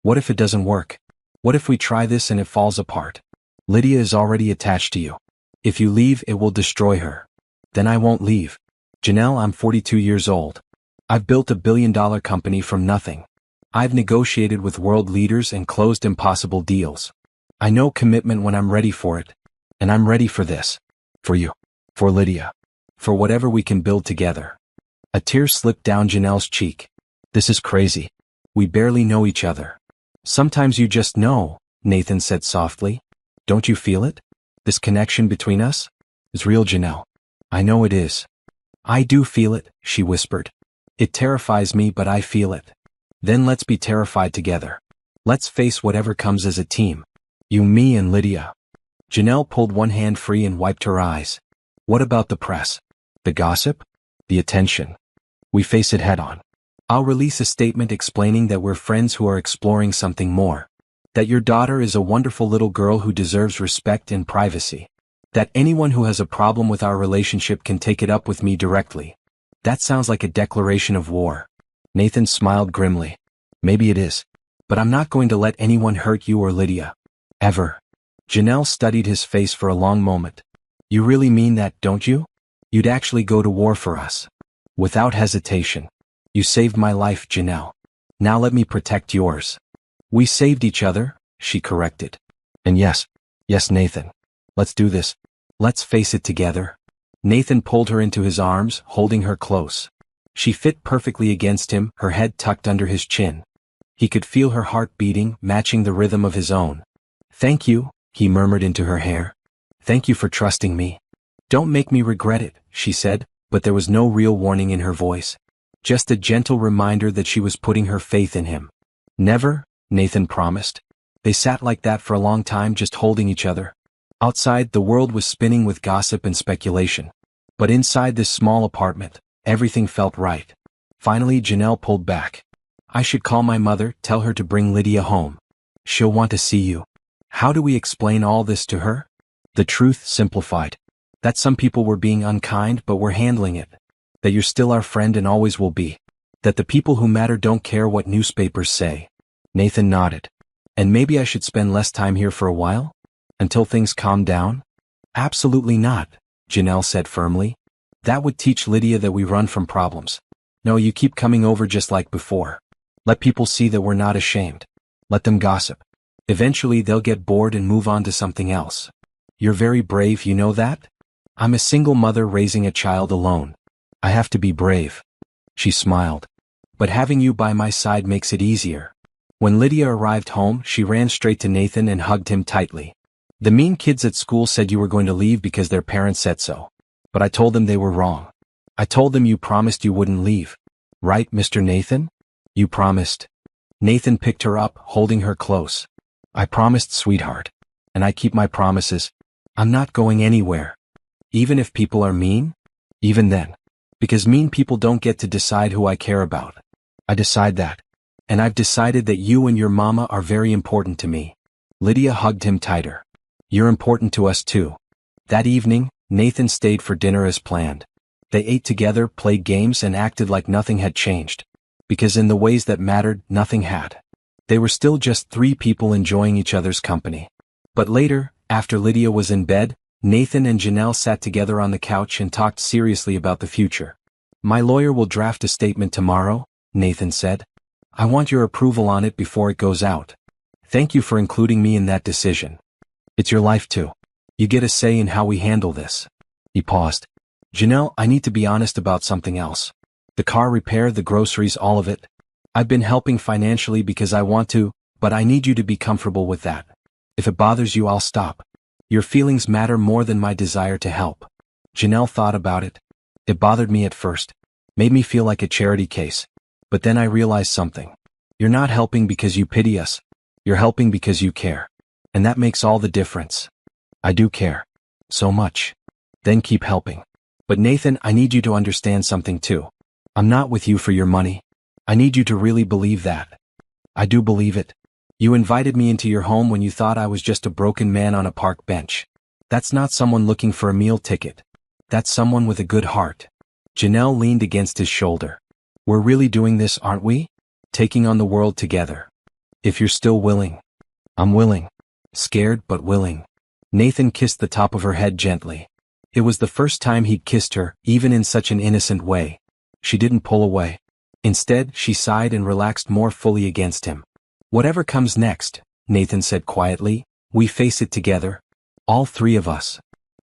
What if it doesn't work? What if we try this and it falls apart? Lydia is already attached to you. If you leave, it will destroy her. Then I won't leave. Janelle, I'm 42 years old. I've built a billion-dollar company from nothing. I've negotiated with world leaders and closed impossible deals. I know commitment when I'm ready for it. And I'm ready for this. For you. For Lydia. For whatever we can build together. A tear slipped down Janelle's cheek. This is crazy. We barely know each other. Sometimes you just know, Nathan said softly. Don't you feel it? This connection between us? Is real, Janelle. I know it is. I do feel it, she whispered. It terrifies me, but I feel it. Then let's be terrified together. Let's face whatever comes as a team. You, me, and Lydia. Janelle pulled one hand free and wiped her eyes. What about the press? The gossip? The attention? We face it head on. I'll release a statement explaining that we're friends who are exploring something more. That your daughter is a wonderful little girl who deserves respect and privacy. That anyone who has a problem with our relationship can take it up with me directly. That sounds like a declaration of war. Nathan smiled grimly. Maybe it is. But I'm not going to let anyone hurt you or Lydia. Ever. Janelle studied his face for a long moment. You really mean that, don't you? You'd actually go to war for us. Without hesitation. You saved my life, Janelle. Now let me protect yours. We saved each other, she corrected. And yes, Nathan. Let's do this. Let's face it together. Nathan pulled her into his arms, holding her close. She fit perfectly against him, her head tucked under his chin. He could feel her heart beating, matching the rhythm of his own. Thank you, he murmured into her hair. Thank you for trusting me. Don't make me regret it, she said, but there was no real warning in her voice. Just a gentle reminder that she was putting her faith in him. Never, Nathan promised. They sat like that for a long time, just holding each other. Outside, the world was spinning with gossip and speculation. But inside this small apartment, everything felt right. Finally, Janelle pulled back. I should call my mother, tell her to bring Lydia home. She'll want to see you. How do we explain all this to her? The truth simplified. That some people were being unkind, but we're handling it. That you're still our friend and always will be. That the people who matter don't care what newspapers say. Nathan nodded. And maybe I should spend less time here for a while? Until things calm down? Absolutely not, Janelle said firmly. That would teach Lydia that we run from problems. No, you keep coming over just like before. Let people see that we're not ashamed. Let them gossip. Eventually they'll get bored and move on to something else. You're very brave, you know that? I'm a single mother raising a child alone. I have to be brave. She smiled. But having you by my side makes it easier. When Lydia arrived home, she ran straight to Nathan and hugged him tightly. The mean kids at school said you were going to leave because their parents said so. But I told them they were wrong. I told them you promised you wouldn't leave. Right, Mr. Nathan? You promised. Nathan picked her up, holding her close. I promised, sweetheart. And I keep my promises. I'm not going anywhere. Even if people are mean? Even then. Because mean people don't get to decide who I care about. I decide that. And I've decided that you and your mama are very important to me. Lydia hugged him tighter. You're important to us too. That evening, Nathan stayed for dinner as planned. They ate together, played games, and acted like nothing had changed. Because in the ways that mattered, nothing had. They were still just three people enjoying each other's company. But later, after Lydia was in bed, Nathan and Janelle sat together on the couch and talked seriously about the future. My lawyer will draft a statement tomorrow, Nathan said. I want your approval on it before it goes out. Thank you for including me in that decision. It's your life too. You get a say in how we handle this. He paused. Janelle, I need to be honest about something else. The car repair, the groceries, all of it. I've been helping financially because I want to, but I need you to be comfortable with that. If it bothers you, I'll stop. Your feelings matter more than my desire to help. Janelle thought about it. It bothered me at first. Made me feel like a charity case. But then I realized something. You're not helping because you pity us. You're helping because you care. And that makes all the difference. I do care. So much. Then keep helping. But Nathan, I need you to understand something too. I'm not with you for your money. I need you to really believe that. I do believe it. You invited me into your home when you thought I was just a broken man on a park bench. That's not someone looking for a meal ticket. That's someone with a good heart. Janelle leaned against his shoulder. We're really doing this, aren't we? Taking on the world together. If you're still willing. I'm willing. Scared but willing. Nathan kissed the top of her head gently. It was the first time he'd kissed her, even in such an innocent way. She didn't pull away. Instead, she sighed and relaxed more fully against him. Whatever comes next, Nathan said quietly, we face it together. All three of us.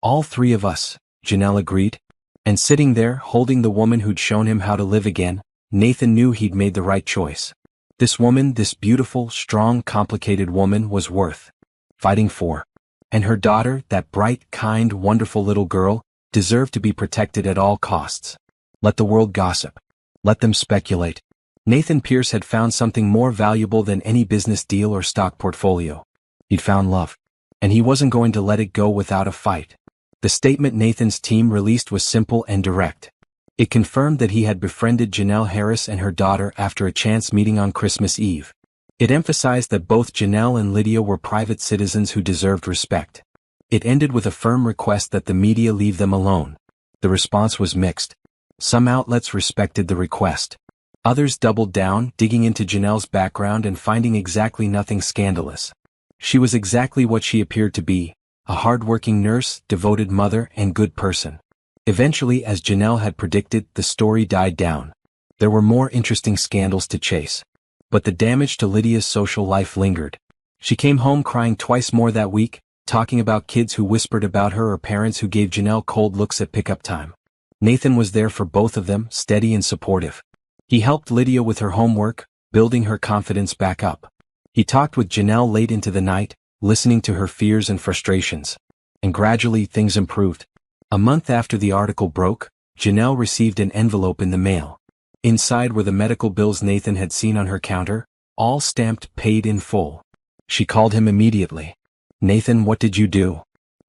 All three of us, Janelle agreed. And sitting there, holding the woman who'd shown him how to live again, Nathan knew he'd made the right choice. This woman, this beautiful, strong, complicated woman, was worth fighting for. And her daughter, that bright, kind, wonderful little girl, deserved to be protected at all costs. Let the world gossip. Let them speculate. Nathan Pierce had found something more valuable than any business deal or stock portfolio. He'd found love. And he wasn't going to let it go without a fight. The statement Nathan's team released was simple and direct. It confirmed that he had befriended Janelle Harris and her daughter after a chance meeting on Christmas Eve. It emphasized that both Janelle and Lydia were private citizens who deserved respect. It ended with a firm request that the media leave them alone. The response was mixed. Some outlets respected the request. Others doubled down, digging into Janelle's background and finding exactly nothing scandalous. She was exactly what she appeared to be, a hard-working nurse, devoted mother, and good person. Eventually, as Janelle had predicted, the story died down. There were more interesting scandals to chase. But the damage to Lydia's social life lingered. She came home crying twice more that week, talking about kids who whispered about her or parents who gave Janelle cold looks at pickup time. Nathan was there for both of them, steady and supportive. He helped Lydia with her homework, building her confidence back up. He talked with Janelle late into the night, listening to her fears and frustrations. And gradually things improved. A month after the article broke, Janelle received an envelope in the mail. Inside were the medical bills Nathan had seen on her counter, all stamped paid in full. She called him immediately. "Nathan, what did you do?"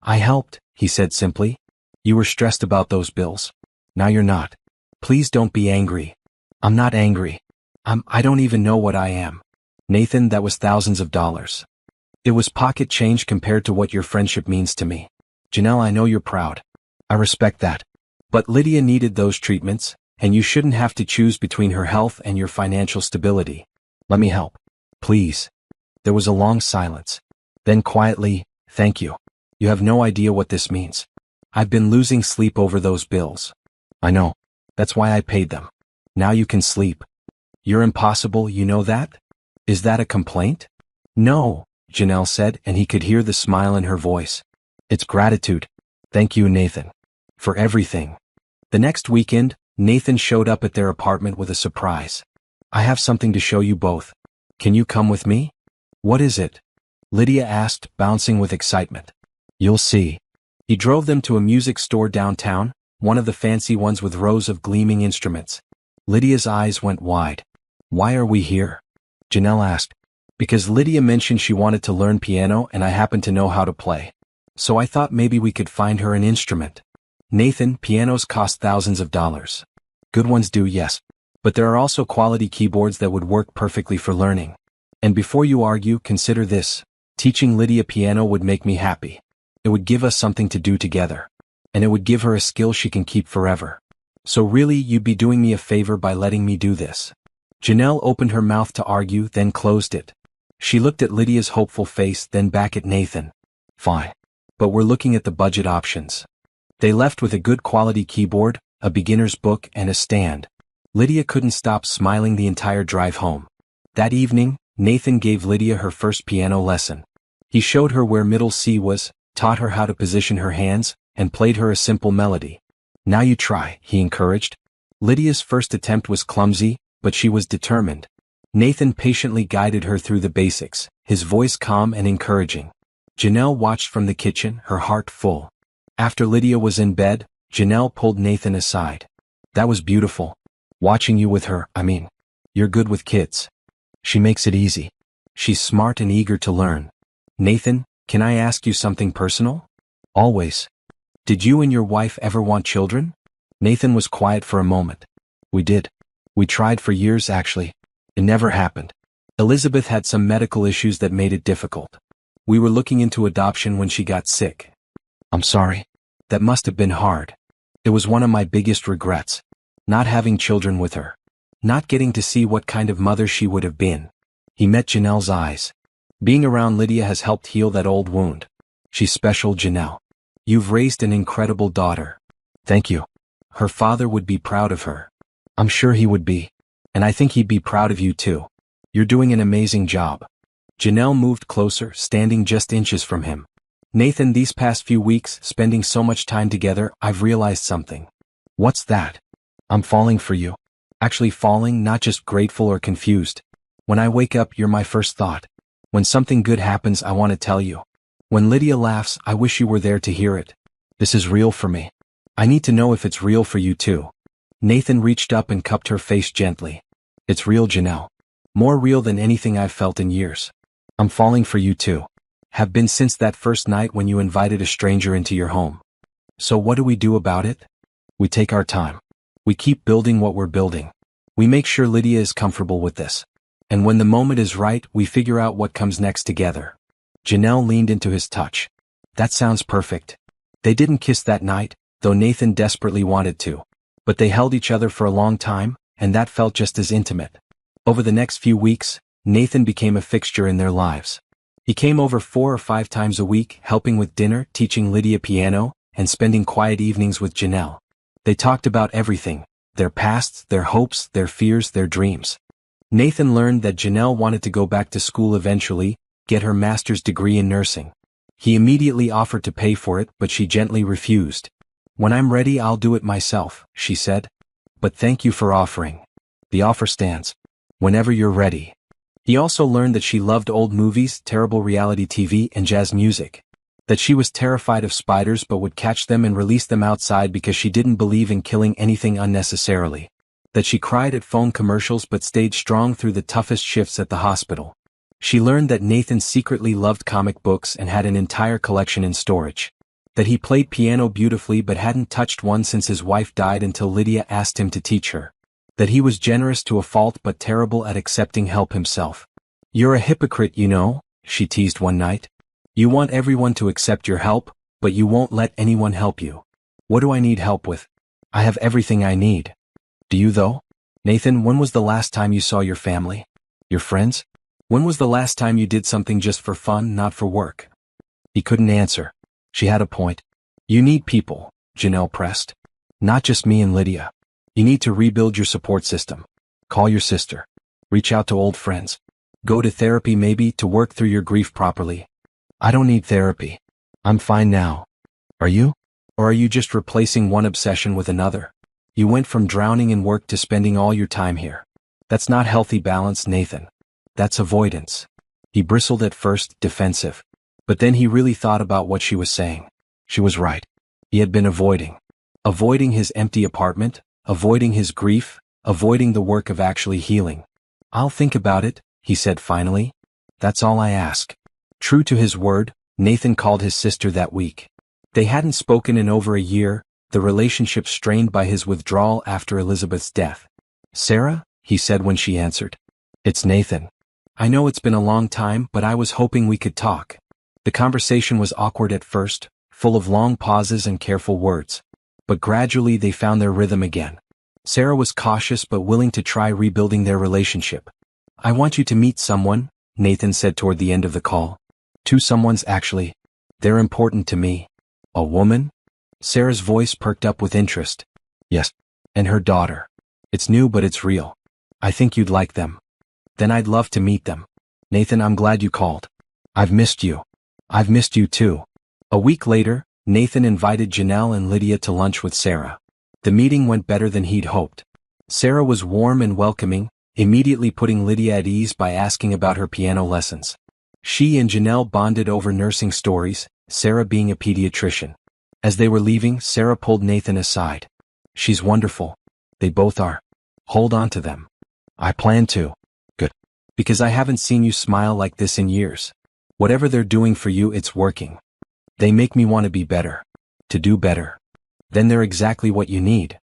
"I helped," he said simply. "You were stressed about those bills. Now you're not. Please don't be angry." "I'm not angry. I don't even know what I am." "Nathan, that was thousands of dollars. It was pocket change compared to what your friendship means to me. Janelle, I know you're proud. I respect that. But Lydia needed those treatments, and you shouldn't have to choose between her health and your financial stability. Let me help. Please." There was a long silence. Then quietly, "Thank you. You have no idea what this means. I've been losing sleep over those bills." "I know. That's why I paid them. Now you can sleep." "You're impossible, you know that? Is that a complaint?" "No," Janelle said, and he could hear the smile in her voice. "It's gratitude. Thank you, Nathan. For everything." The next weekend, Nathan showed up at their apartment with a surprise. "I have something to show you both. Can you come with me?" "What is it?" Lydia asked, bouncing with excitement. "You'll see." He drove them to a music store downtown, one of the fancy ones with rows of gleaming instruments. Lydia's eyes went wide. "Why are we here?" Janelle asked. "Because Lydia mentioned she wanted to learn piano and I happen to know how to play. So I thought maybe we could find her an instrument." "Nathan, pianos cost thousands of dollars. Good ones do, yes. But there are also quality keyboards that would work perfectly for learning. And before you argue, consider this. Teaching Lydia piano would make me happy. It would give us something to do together. And it would give her a skill she can keep forever. So really, you'd be doing me a favor by letting me do this." Janelle opened her mouth to argue, then closed it. She looked at Lydia's hopeful face, then back at Nathan. "Fine. But we're looking at the budget options." They left with a good quality keyboard, a beginner's book, and a stand. Lydia couldn't stop smiling the entire drive home. That evening, Nathan gave Lydia her first piano lesson. He showed her where middle C was, taught her how to position her hands, and played her a simple melody. "Now you try," he encouraged. Lydia's first attempt was clumsy, but she was determined. Nathan patiently guided her through the basics, his voice calm and encouraging. Janelle watched from the kitchen, her heart full. After Lydia was in bed, Janelle pulled Nathan aside. "That was beautiful. Watching you with her, I mean. You're good with kids. She makes it easy. She's smart and eager to learn." "Nathan, can I ask you something personal?" "Always." "Did you and your wife ever want children?" Nathan was quiet for a moment. "We did. We tried for years, actually. It never happened. Elizabeth had some medical issues that made it difficult. We were looking into adoption when she got sick." "I'm sorry. That must have been hard. It was one of my biggest regrets. Not having children with her. Not getting to see what kind of mother she would have been." He met Janelle's eyes. "Being around Lydia has helped heal that old wound. She's special, Janelle. You've raised an incredible daughter." "Thank you. Her father would be proud of her." "I'm sure he would be. And I think he'd be proud of you too. You're doing an amazing job." Janelle moved closer, standing just inches from him. "Nathan, these past few weeks, spending so much time together, I've realized something." "What's that?" "I'm falling for you. Actually falling, not just grateful or confused. When I wake up, you're my first thought. When something good happens, I want to tell you. When Lydia laughs, I wish you were there to hear it. This is real for me. I need to know if it's real for you too." Nathan reached up and cupped her face gently. It's real, Janelle. More real than anything I've felt in years. I'm falling for you too. Have been since that first night when you invited a stranger into your home. So what do we do about it? We take our time. We keep building what we're building. We make sure Lydia is comfortable with this. And when the moment is right, we figure out what comes next together. Janelle leaned into his touch. That sounds perfect. They didn't kiss that night, though Nathan desperately wanted to. But they held each other for a long time, and that felt just as intimate. Over the next few weeks, Nathan became a fixture in their lives. He came over 4 or 5 times a week, helping with dinner, teaching Lydia piano, and spending quiet evenings with Janelle. They talked about everything, their pasts, their hopes, their fears, their dreams. Nathan learned that Janelle wanted to go back to school eventually, get her master's degree in nursing. He immediately offered to pay for it, but she gently refused. When I'm ready, I'll do it myself, she said. But thank you for offering. The offer stands. Whenever you're ready. He also learned that she loved old movies, terrible reality TV, and jazz music. That she was terrified of spiders but would catch them and release them outside because she didn't believe in killing anything unnecessarily. That she cried at phone commercials but stayed strong through the toughest shifts at the hospital. She learned that Nathan secretly loved comic books and had an entire collection in storage. That he played piano beautifully but hadn't touched one since his wife died until Lydia asked him to teach her. That he was generous to a fault but terrible at accepting help himself. You're a hypocrite, you know, she teased one night. You want everyone to accept your help, but you won't let anyone help you. What do I need help with? I have everything I need. Do you though? Nathan, when was the last time you saw your family? Your friends? When was the last time you did something just for fun, not for work? He couldn't answer. She had a point. You need people, Janelle pressed. Not just me and Lydia. You need to rebuild your support system. Call your sister. Reach out to old friends. Go to therapy maybe to work through your grief properly. I don't need therapy. I'm fine now. Are you? Or are you just replacing one obsession with another? You went from drowning in work to spending all your time here. That's not healthy balance, Nathan. That's avoidance. He bristled at first, defensive. But then he really thought about what she was saying. She was right. He had been avoiding. Avoiding his empty apartment, avoiding his grief, avoiding the work of actually healing. I'll think about it, he said finally. That's all I ask. True to his word, Nathan called his sister that week. They hadn't spoken in over a year, the relationship strained by his withdrawal after Elizabeth's death. Sarah, he said when she answered. It's Nathan. I know it's been a long time, but I was hoping we could talk. The conversation was awkward at first, full of long pauses and careful words. But gradually they found their rhythm again. Sarah was cautious but willing to try rebuilding their relationship. I want you to meet someone, Nathan said toward the end of the call. 2 someones actually. They're important to me. A woman? Sarah's voice perked up with interest. Yes. And her daughter. It's new but it's real. I think you'd like them. Then I'd love to meet them. Nathan, I'm glad you called. I've missed you. I've missed you too. A week later, Nathan invited Janelle and Lydia to lunch with Sarah. The meeting went better than he'd hoped. Sarah was warm and welcoming, immediately putting Lydia at ease by asking about her piano lessons. She and Janelle bonded over nursing stories, Sarah being a pediatrician. As they were leaving, Sarah pulled Nathan aside. She's wonderful. They both are. Hold on to them. I plan to. Good. Because I haven't seen you smile like this in years. Whatever they're doing for you, it's working. They make me want to be better. To do better. Then they're exactly what you need.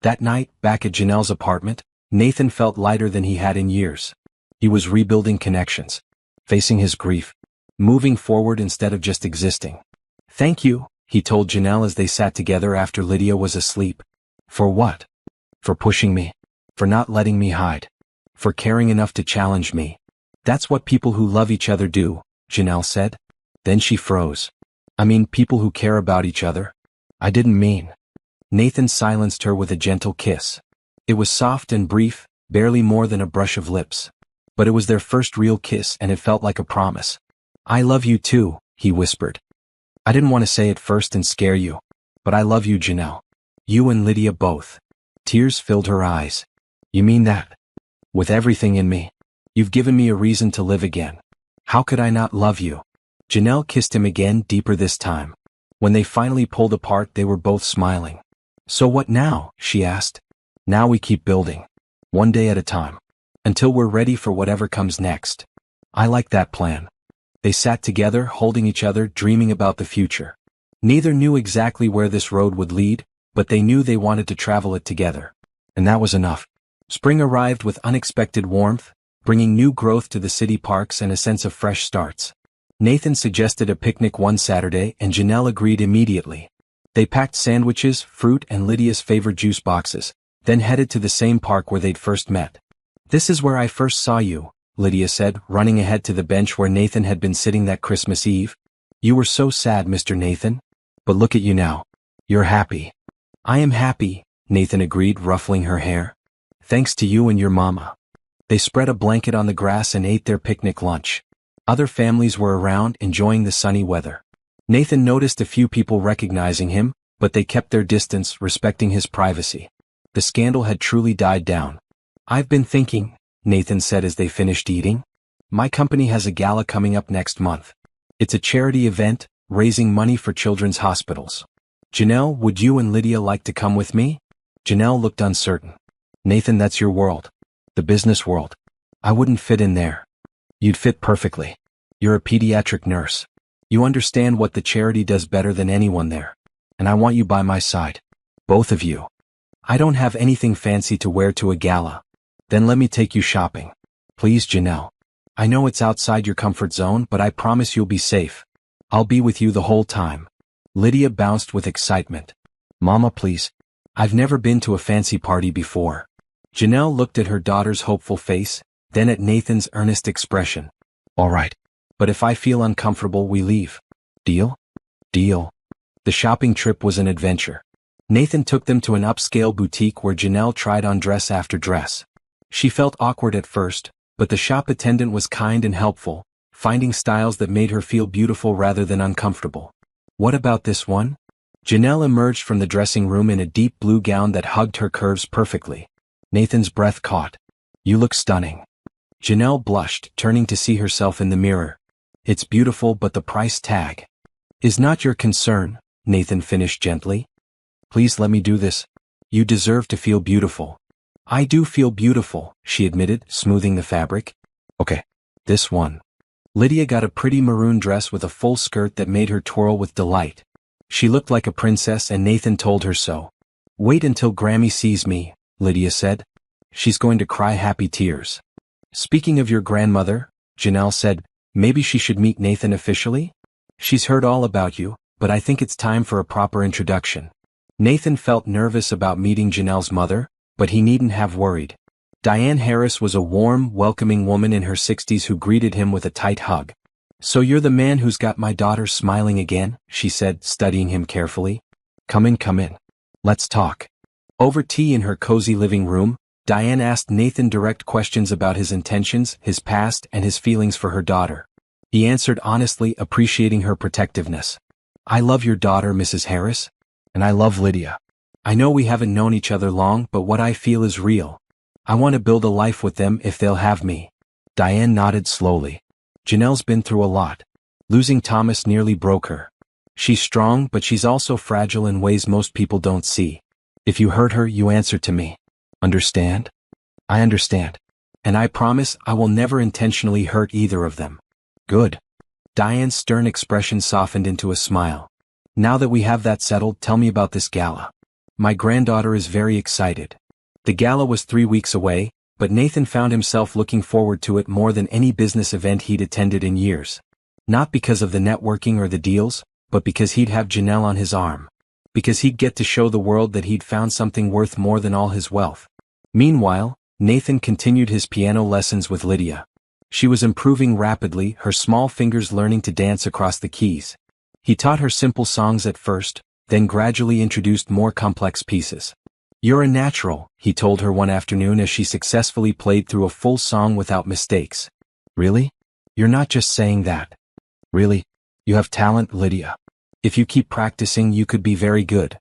That night, back at Janelle's apartment, Nathan felt lighter than he had in years. He was rebuilding connections. Facing his grief. Moving forward instead of just existing. Thank you, he told Janelle as they sat together after Lydia was asleep. For what? For pushing me. For not letting me hide. For caring enough to challenge me. That's what people who love each other do, Janelle said. Then she froze. I mean people who care about each other. I didn't mean. Nathan silenced her with a gentle kiss. It was soft and brief, barely more than a brush of lips. But it was their first real kiss and it felt like a promise. I love you too, he whispered. I didn't want to say it first and scare you. But I love you, Janelle. You and Lydia both. Tears filled her eyes. You mean that? With everything in me. You've given me a reason to live again. How could I not love you? Janelle kissed him again, deeper this time. When they finally pulled apart, they were both smiling. So what now? She asked. Now we keep building. One day at a time. Until we're ready for whatever comes next. I like that plan. They sat together, holding each other, dreaming about the future. Neither knew exactly where this road would lead, but they knew they wanted to travel it together. And that was enough. Spring arrived with unexpected warmth, bringing new growth to the city parks and a sense of fresh starts. Nathan suggested a picnic one Saturday and Janelle agreed immediately. They packed sandwiches, fruit and Lydia's favorite juice boxes, then headed to the same park where they'd first met. "This is where I first saw you," Lydia said, running ahead to the bench where Nathan had been sitting that Christmas Eve. "You were so sad, Mr. Nathan. But look at you now. You're happy." "I am happy," Nathan agreed, ruffling her hair. "Thanks to you and your mama." They spread a blanket on the grass and ate their picnic lunch. Other families were around, enjoying the sunny weather. Nathan noticed a few people recognizing him, but they kept their distance, respecting his privacy. The scandal had truly died down. "I've been thinking," Nathan said as they finished eating. "My company has a gala coming up next month. It's a charity event, raising money for children's hospitals. Janelle, would you and Lydia like to come with me?" Janelle looked uncertain. "Nathan, that's your world. The business world. I wouldn't fit in there." "You'd fit perfectly. You're a pediatric nurse. You understand what the charity does better than anyone there. And I want you by my side. Both of you. I don't have anything fancy to wear to a gala. Then let me take you shopping. Please, Janelle. I know it's outside your comfort zone, but I promise you'll be safe. I'll be with you the whole time." Lydia bounced with excitement. "Mama, please. I've never been to a fancy party before." Janelle looked at her daughter's hopeful face, then at Nathan's earnest expression. "All right. But if I feel uncomfortable, we leave. Deal?" "Deal." The shopping trip was an adventure. Nathan took them to an upscale boutique where Janelle tried on dress after dress. She felt awkward at first, but the shop attendant was kind and helpful, finding styles that made her feel beautiful rather than uncomfortable. "What about this one?" Janelle emerged from the dressing room in a deep blue gown that hugged her curves perfectly. Nathan's breath caught. "You look stunning." Janelle blushed, turning to see herself in the mirror. "It's beautiful, but the price tag is not your concern," Nathan finished gently. "Please let me do this. You deserve to feel beautiful." "I do feel beautiful," she admitted, smoothing the fabric. "Okay. This one." Lydia got a pretty maroon dress with a full skirt that made her twirl with delight. She looked like a princess and Nathan told her so. "Wait until Grammy sees me," Lydia said. "She's going to cry happy tears." "Speaking of your grandmother," Janelle said, "maybe she should meet Nathan officially? She's heard all about you, but I think it's time for a proper introduction." Nathan felt nervous about meeting Janelle's mother, but he needn't have worried. Diane Harris was a warm, welcoming woman in her 60s who greeted him with a tight hug. "So you're the man who's got my daughter smiling again," she said, studying him carefully. Come in. Let's talk." Over tea in her cozy living room, Diane asked Nathan direct questions about his intentions, his past, and his feelings for her daughter. He answered honestly, appreciating her protectiveness. "I love your daughter, Mrs. Harris. And I love Lydia. I know we haven't known each other long, but what I feel is real. I want to build a life with them if they'll have me." Diane nodded slowly. Janelle's been through a lot. Losing Thomas nearly broke her. She's strong, but she's also fragile in ways most people don't see. If you hurt her, you answer to me. Understand? I understand. And I promise I will never intentionally hurt either of them. Good. Diane's stern expression softened into a smile. "Now that we have that settled, tell me about this gala." "My granddaughter is very excited." The gala was 3 weeks away, but Nathan found himself looking forward to it more than any business event he'd attended in years. Not because of the networking or the deals, but because he'd have Janelle on his arm. Because he'd get to show the world that he'd found something worth more than all his wealth. Meanwhile, Nathan continued his piano lessons with Lydia. She was improving rapidly, her small fingers learning to dance across the keys. He taught her simple songs at first, then gradually introduced more complex pieces. "You're a natural," he told her one afternoon as she successfully played through a full song without mistakes. "Really? You're not just saying that. Really? You have talent, Lydia. If you keep practicing, you could be very good.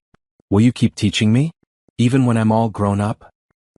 Will you keep teaching me? Even when I'm all grown up?"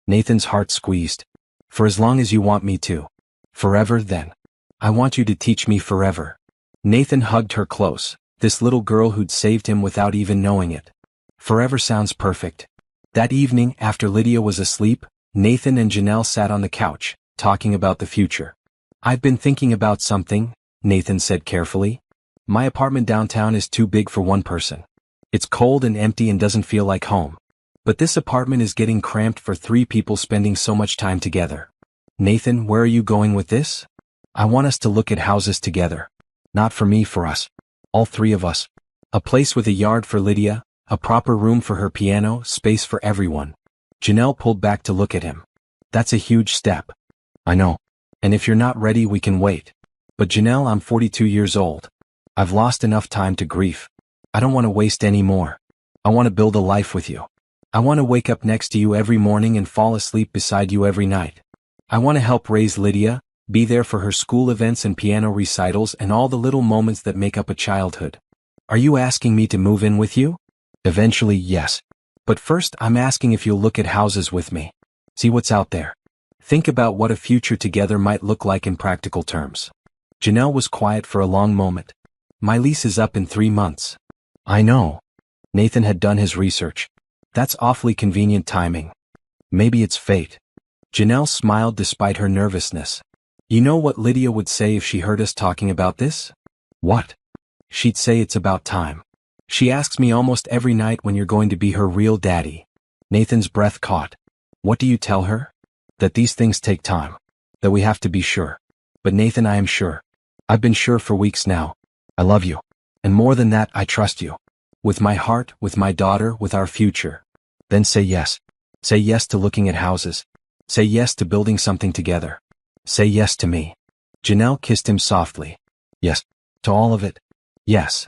Nathan's heart squeezed. "For as long as you want me to." "Forever, then. I want you to teach me forever." Nathan hugged her close, this little girl who'd saved him without even knowing it. Forever sounds perfect. That evening, after Lydia was asleep, Nathan and Janelle sat on the couch, talking about the future. I've been thinking about something, Nathan said carefully. My apartment downtown is too big for one person. It's cold and empty and doesn't feel like home. But this apartment is getting cramped for 3 people spending so much time together. Nathan, where are you going with this? I want us to look at houses together. Not for me, for us. All 3 of us. A place with a yard for Lydia, a proper room for her piano, space for everyone. Janelle pulled back to look at him. That's a huge step. I know. And if you're not ready, we can wait. But Janelle, I'm 42 years old. I've lost enough time to grief. I don't want to waste any more. I want to build a life with you. I want to wake up next to you every morning and fall asleep beside you every night. I want to help raise Lydia, be there for her school events and piano recitals and all the little moments that make up a childhood. Are you asking me to move in with you? Eventually, yes. But first, I'm asking if you'll look at houses with me. See what's out there. Think about what a future together might look like in practical terms. Janelle was quiet for a long moment. My lease is up in 3 months. I know. Nathan had done his research. That's awfully convenient timing. Maybe it's fate. Janelle smiled despite her nervousness. You know what Lydia would say if she heard us talking about this? What? She'd say it's about time. She asks me almost every night when you're going to be her real daddy. Nathan's breath caught. What do you tell her? That these things take time. That we have to be sure. But Nathan, I am sure. I've been sure for weeks now. I love you. And more than that, I trust you. With my heart, with my daughter, with our future. Then say yes. Say yes to looking at houses. Say yes to building something together. Say yes to me. Janelle kissed him softly. Yes. To all of it. Yes.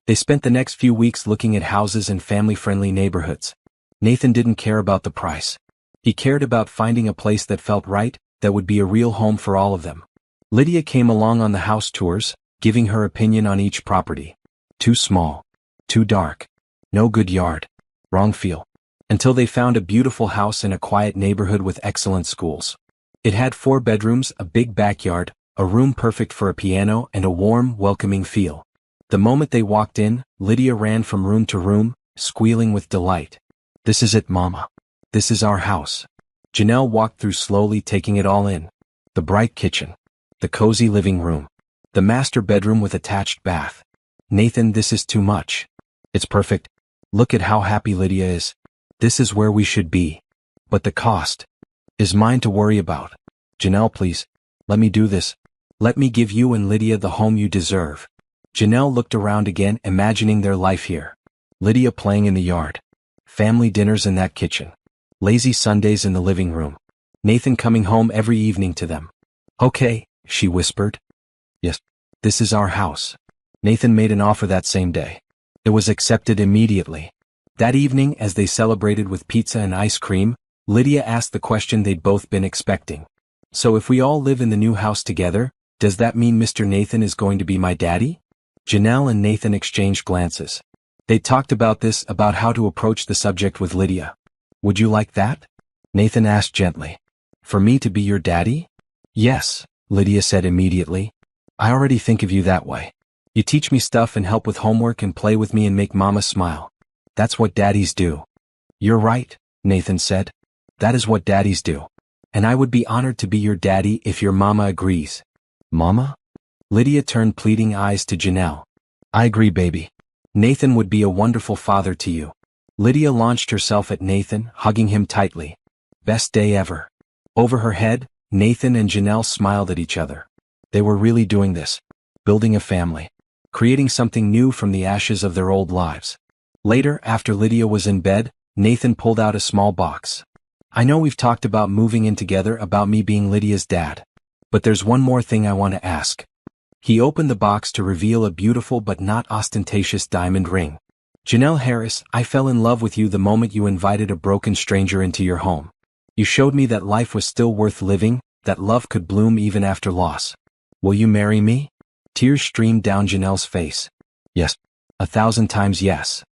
They spent the next few weeks looking at houses in family-friendly neighborhoods. Nathan didn't care about the price. He cared about finding a place that felt right, that would be a real home for all of them. Lydia came along on the house tours, giving her opinion on each property. Too small. Too dark. No good yard. Wrong feel. Until they found a beautiful house in a quiet neighborhood with excellent schools. It had 4 bedrooms, a big backyard, a room perfect for a piano, and a warm, welcoming feel. The moment they walked in, Lydia ran from room to room, squealing with delight. This is it, Mama. This is our house. Janelle walked through slowly, taking it all in. The bright kitchen. The cozy living room. The master bedroom with attached bath. Nathan, this is too much. It's perfect. Look at how happy Lydia is. This is where we should be. But the cost is mine to worry about. Janelle, please. Let me do this. Let me give you and Lydia the home you deserve. Janelle looked around again, imagining their life here. Lydia playing in the yard. Family dinners in that kitchen. Lazy Sundays in the living room. Nathan coming home every evening to them. Okay, she whispered. Yes, this is our house. Nathan made an offer that same day. It was accepted immediately. That evening, as they celebrated with pizza and ice cream, Lydia asked the question they'd both been expecting. So if we all live in the new house together, does that mean Mr. Nathan is going to be my daddy? Janelle and Nathan exchanged glances. They talked about this, about how to approach the subject with Lydia. Would you like that? Nathan asked gently. For me to be your daddy? Yes, Lydia said immediately. I already think of you that way. You teach me stuff and help with homework and play with me and make Mama smile. That's what daddies do. You're right, Nathan said. That is what daddies do. And I would be honored to be your daddy if your mama agrees. Mama? Lydia turned pleading eyes to Janelle. I agree, baby. Nathan would be a wonderful father to you. Lydia launched herself at Nathan, hugging him tightly. Best day ever. Over her head, Nathan and Janelle smiled at each other. They were really doing this. Building a family. Creating something new from the ashes of their old lives. Later, after Lydia was in bed, Nathan pulled out a small box. I know we've talked about moving in together, about me being Lydia's dad. But there's one more thing I want to ask. He opened the box to reveal a beautiful but not ostentatious diamond ring. Janelle Harris, I fell in love with you the moment you invited a broken stranger into your home. You showed me that life was still worth living, that love could bloom even after loss. Will you marry me? Tears streamed down Janelle's face. Yes. 1,000 times yes.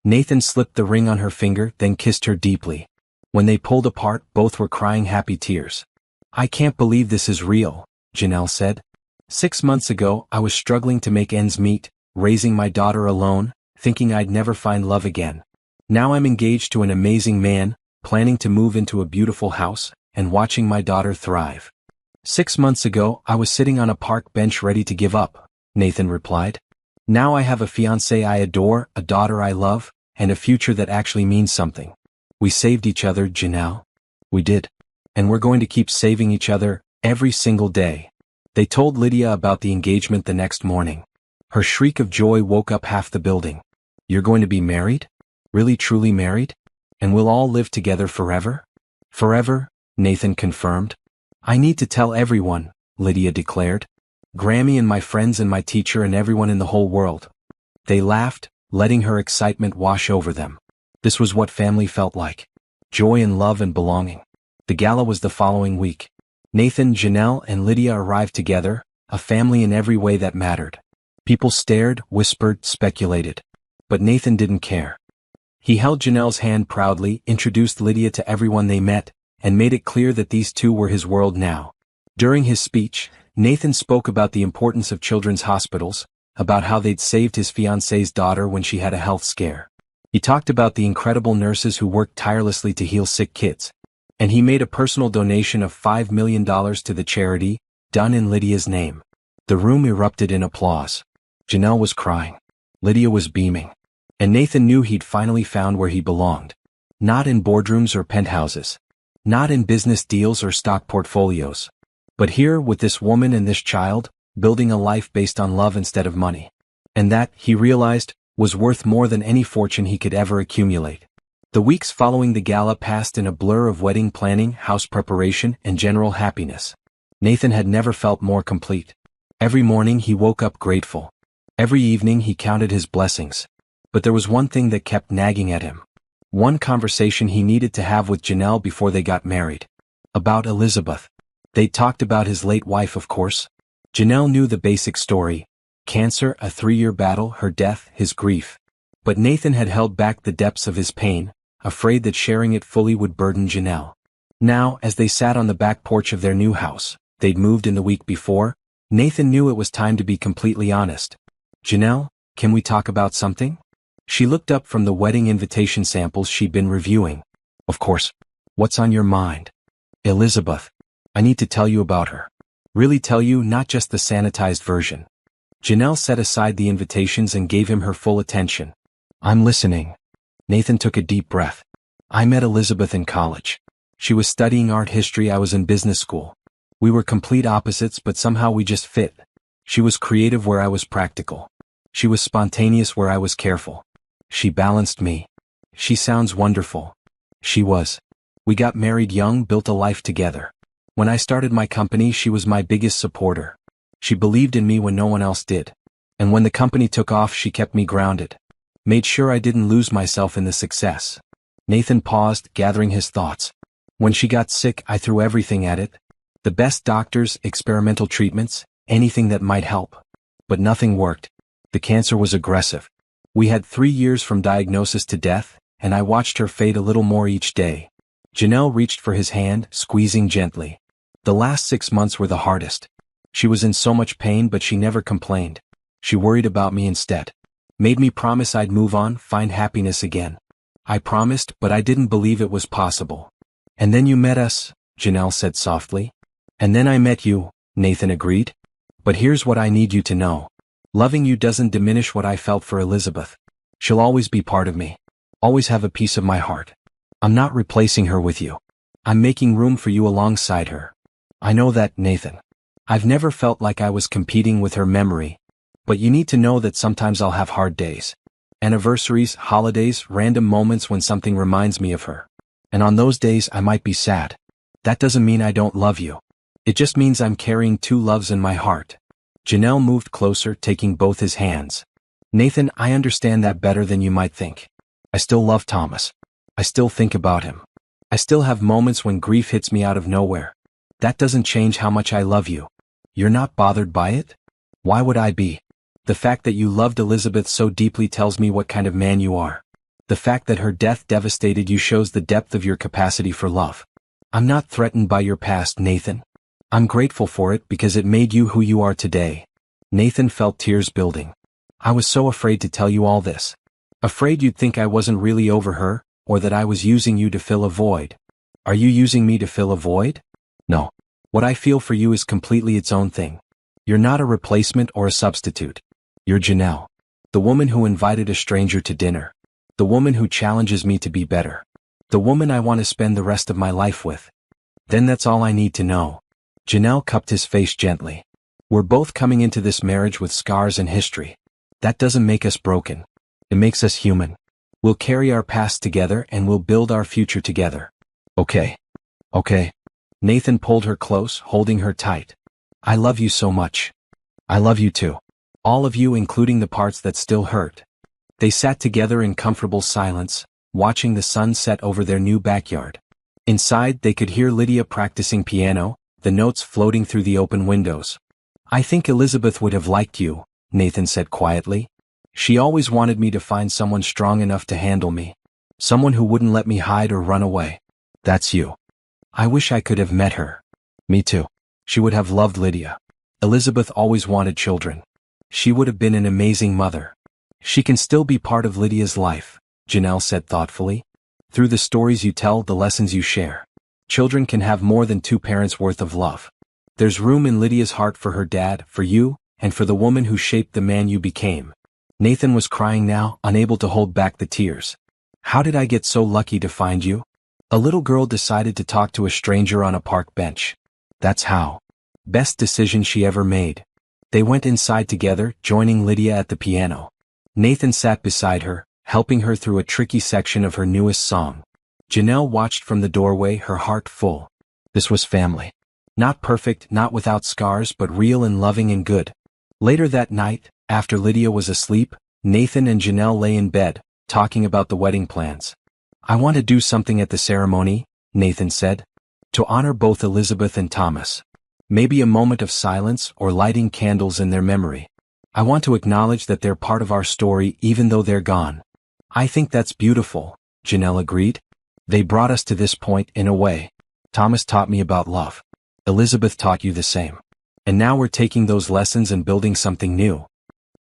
Nathan slipped the ring on her finger, then kissed her deeply. When they pulled apart, both were crying happy tears. I can't believe this is real, Janelle said. 6 months ago, I was struggling to make ends meet, raising my daughter alone, thinking I'd never find love again. Now I'm engaged to an amazing man, planning to move into a beautiful house, and watching my daughter thrive. 6 months ago, I was sitting on a park bench ready to give up, Nathan replied. Now I have a fiancé I adore, a daughter I love, and a future that actually means something. We saved each other, Janelle. We did. And we're going to keep saving each other, every single day. They told Lydia about the engagement the next morning. Her shriek of joy woke up half the building. You're going to be married? Really truly married? And we'll all live together forever? Forever, Nathan confirmed. I need to tell everyone, Lydia declared. Grammy and my friends and my teacher and everyone in the whole world. They laughed, letting her excitement wash over them. This was what family felt like. Joy and love and belonging. The gala was the following week. Nathan, Janelle, and Lydia arrived together, a family in every way that mattered. People stared, whispered, speculated. But Nathan didn't care. He held Janelle's hand proudly, introduced Lydia to everyone they met, and made it clear that these two were his world now. During his speech, Nathan spoke about the importance of children's hospitals, about how they'd saved his fiancée's daughter when she had a health scare. He talked about the incredible nurses who worked tirelessly to heal sick kids. And he made a personal donation of $5 million to the charity, done in Lydia's name. The room erupted in applause. Janelle was crying. Lydia was beaming. And Nathan knew he'd finally found where he belonged. Not in boardrooms or penthouses. Not in business deals or stock portfolios. But here, with this woman and this child, building a life based on love instead of money. And that, he realized, was worth more than any fortune he could ever accumulate. The weeks following the gala passed in a blur of wedding planning, house preparation, and general happiness. Nathan had never felt more complete. Every morning he woke up grateful. Every evening he counted his blessings. But there was one thing that kept nagging at him. One conversation he needed to have with Janelle before they got married. About Elizabeth. They talked about his late wife, of course. Janelle knew the basic story. Cancer, a 3-year battle, her death, his grief. But Nathan had held back the depths of his pain, afraid that sharing it fully would burden Janelle. Now, as they sat on the back porch of their new house, they'd moved in the week before, Nathan knew it was time to be completely honest. Janelle, can we talk about something? She looked up from the wedding invitation samples she'd been reviewing. Of course. What's on your mind? Elizabeth. I need to tell you about her. Really tell you, not just the sanitized version. Janelle set aside the invitations and gave him her full attention. I'm listening. Nathan took a deep breath. I met Elizabeth in college. She was studying art history, I was in business school. We were complete opposites, but somehow we just fit. She was creative where I was practical. She was spontaneous where I was careful. She balanced me. She sounds wonderful. She was. We got married young, built a life together. When I started my company, she was my biggest supporter. She believed in me when no one else did. And when the company took off, she kept me grounded. Made sure I didn't lose myself in the success. Nathan paused, gathering his thoughts. When she got sick, I threw everything at it. The best doctors, experimental treatments, anything that might help. But nothing worked. The cancer was aggressive. We had 3 years from diagnosis to death, and I watched her fade a little more each day. Janelle reached for his hand, squeezing gently. The last 6 months were the hardest. She was in so much pain, but she never complained. She worried about me instead. Made me promise I'd move on, find happiness again. I promised, but I didn't believe it was possible. And then you met us, Janelle said softly. And then I met you, Nathan agreed. But here's what I need you to know. Loving you doesn't diminish what I felt for Elizabeth. She'll always be part of me. Always have a piece of my heart. I'm not replacing her with you. I'm making room for you alongside her. I know that, Nathan. I've never felt like I was competing with her memory. But you need to know that sometimes I'll have hard days. Anniversaries, holidays, random moments when something reminds me of her. And on those days I might be sad. That doesn't mean I don't love you. It just means I'm carrying 2 loves in my heart. Janelle moved closer, taking both his hands. Nathan, I understand that better than you might think. I still love Thomas. I still think about him. I still have moments when grief hits me out of nowhere. That doesn't change how much I love you. You're not bothered by it? Why would I be? The fact that you loved Elizabeth so deeply tells me what kind of man you are. The fact that her death devastated you shows the depth of your capacity for love. I'm not threatened by your past, Nathan. I'm grateful for it because it made you who you are today. Nathan felt tears building. I was so afraid to tell you all this. Afraid you'd think I wasn't really over her, or that I was using you to fill a void. Are you using me to fill a void? No. What I feel for you is completely its own thing. You're not a replacement or a substitute. You're Janelle. The woman who invited a stranger to dinner. The woman who challenges me to be better. The woman I want to spend the rest of my life with. Then that's all I need to know. Janelle cupped his face gently. We're both coming into this marriage with scars and history. That doesn't make us broken. It makes us human. We'll carry our past together and we'll build our future together. Okay. Okay. Nathan pulled her close, holding her tight. I love you so much. I love you too. All of you, including the parts that still hurt. They sat together in comfortable silence, watching the sun set over their new backyard. Inside, they could hear Lydia practicing piano, the notes floating through the open windows. I think Elizabeth would have liked you, Nathan said quietly. She always wanted me to find someone strong enough to handle me. Someone who wouldn't let me hide or run away. That's you. I wish I could have met her. Me too. She would have loved Lydia. Elizabeth always wanted children. She would have been an amazing mother. She can still be part of Lydia's life, Janelle said thoughtfully. Through the stories you tell, the lessons you share. Children can have more than two parents' worth of love. There's room in Lydia's heart for her dad, for you, and for the woman who shaped the man you became. Nathan was crying now, unable to hold back the tears. How did I get so lucky to find you? A little girl decided to talk to a stranger on a park bench. That's how. Best decision she ever made. They went inside together, joining Lydia at the piano. Nathan sat beside her, helping her through a tricky section of her newest song. Janelle watched from the doorway, her heart full. This was family. Not perfect, not without scars, but real and loving and good. Later that night, after Lydia was asleep, Nathan and Janelle lay in bed, talking about the wedding plans. I want to do something at the ceremony, Nathan said. To honor both Elizabeth and Thomas. Maybe a moment of silence or lighting candles in their memory. I want to acknowledge that they're part of our story even though they're gone. I think that's beautiful, Janelle agreed. They brought us to this point in a way. Thomas taught me about love. Elizabeth taught you the same. And now we're taking those lessons and building something new.